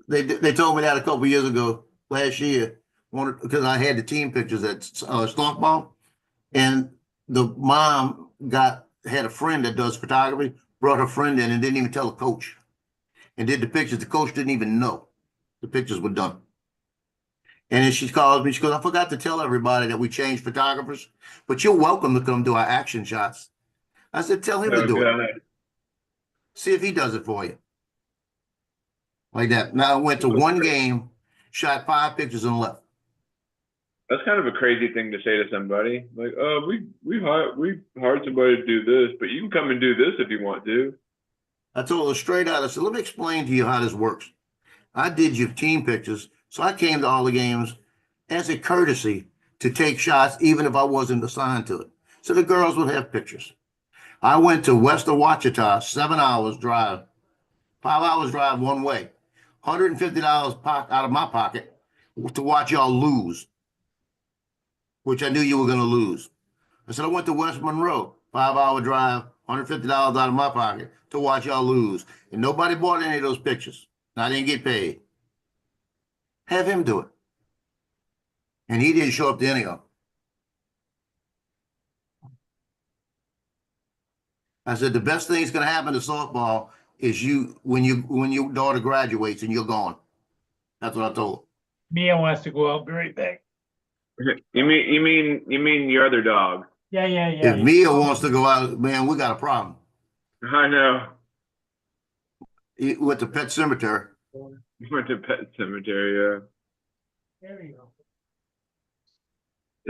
They told me that a couple years ago, last year, because I had the team pictures at Stockball, and the mom had a friend that does photography, brought her friend in and didn't even tell the coach, and did the pictures. The coach didn't even know the pictures were done. And then she calls me, she goes, I forgot to tell everybody that we changed photographers, but you're welcome to come do our action shots. I said, tell him to do it. See if he does it for you. Like that. Now I went to one game, shot 5 pictures and left. That's kind of a crazy thing to say to somebody. Like, oh, we hired somebody to do this, but you can come and do this if you want to. I told her straight out, I said, let me explain to you how this works. I did your team pictures, so I came to all the games as a courtesy to take shots, even if I wasn't assigned to it. So the girls would have pictures. I went to west of Ouachita, 7 hours drive, 5 hours drive one way, $150 out of my pocket to watch y'all lose, which I knew you were going to lose. I said, I went to West Monroe, 5-hour drive, $150 out of my pocket to watch y'all lose. And nobody bought any of those pictures. And I didn't get paid. Have him do it. And he didn't show up to any of them. I said, the best thing that's going to happen to softball is when your daughter graduates and you're gone. That's what I told her. Mia wants to go out. Be right back. You mean your other dog? Yeah. If Mia wants to go out, man, we got a problem. I know. With the pet cemetery. Went to pet cemetery, yeah. There you go.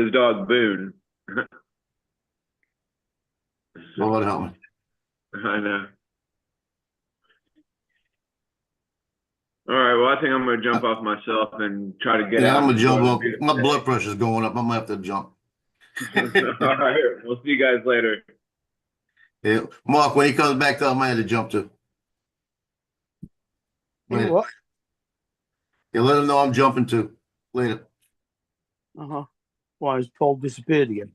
His dog Boone. Lord help me. I know. All right, well, I think I'm gonna jump off myself and try to get Yeah, out. I'm gonna jump up. before- My blood pressure's going up. I'm gonna have to jump. All right, we'll see you guys later. Yeah. Mark, when he comes back, tell him I had to jump too. Later. What? Yeah, let him know I'm jumping too. Later. Uh-huh. Why has Paul disappeared again?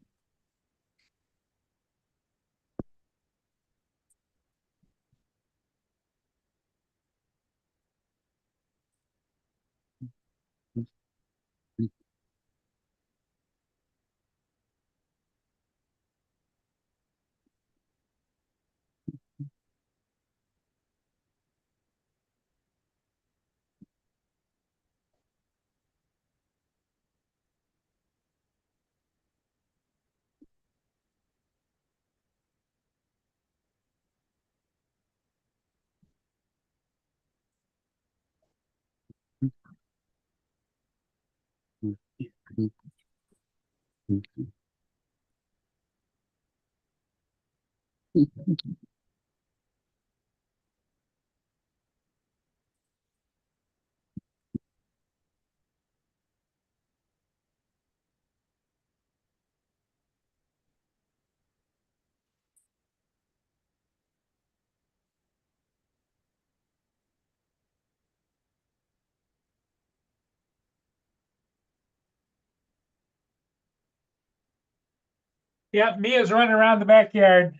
Yeah, Mia's running around the backyard.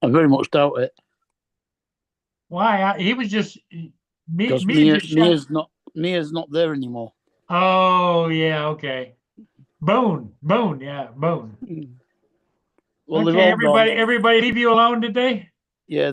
I very much doubt it. Why? He was just Because Mia just shut- Mia's not there anymore. Oh yeah, okay. Boone, yeah, Boone. Well, Okay, they've all gone. everybody leave you alone today? Yeah,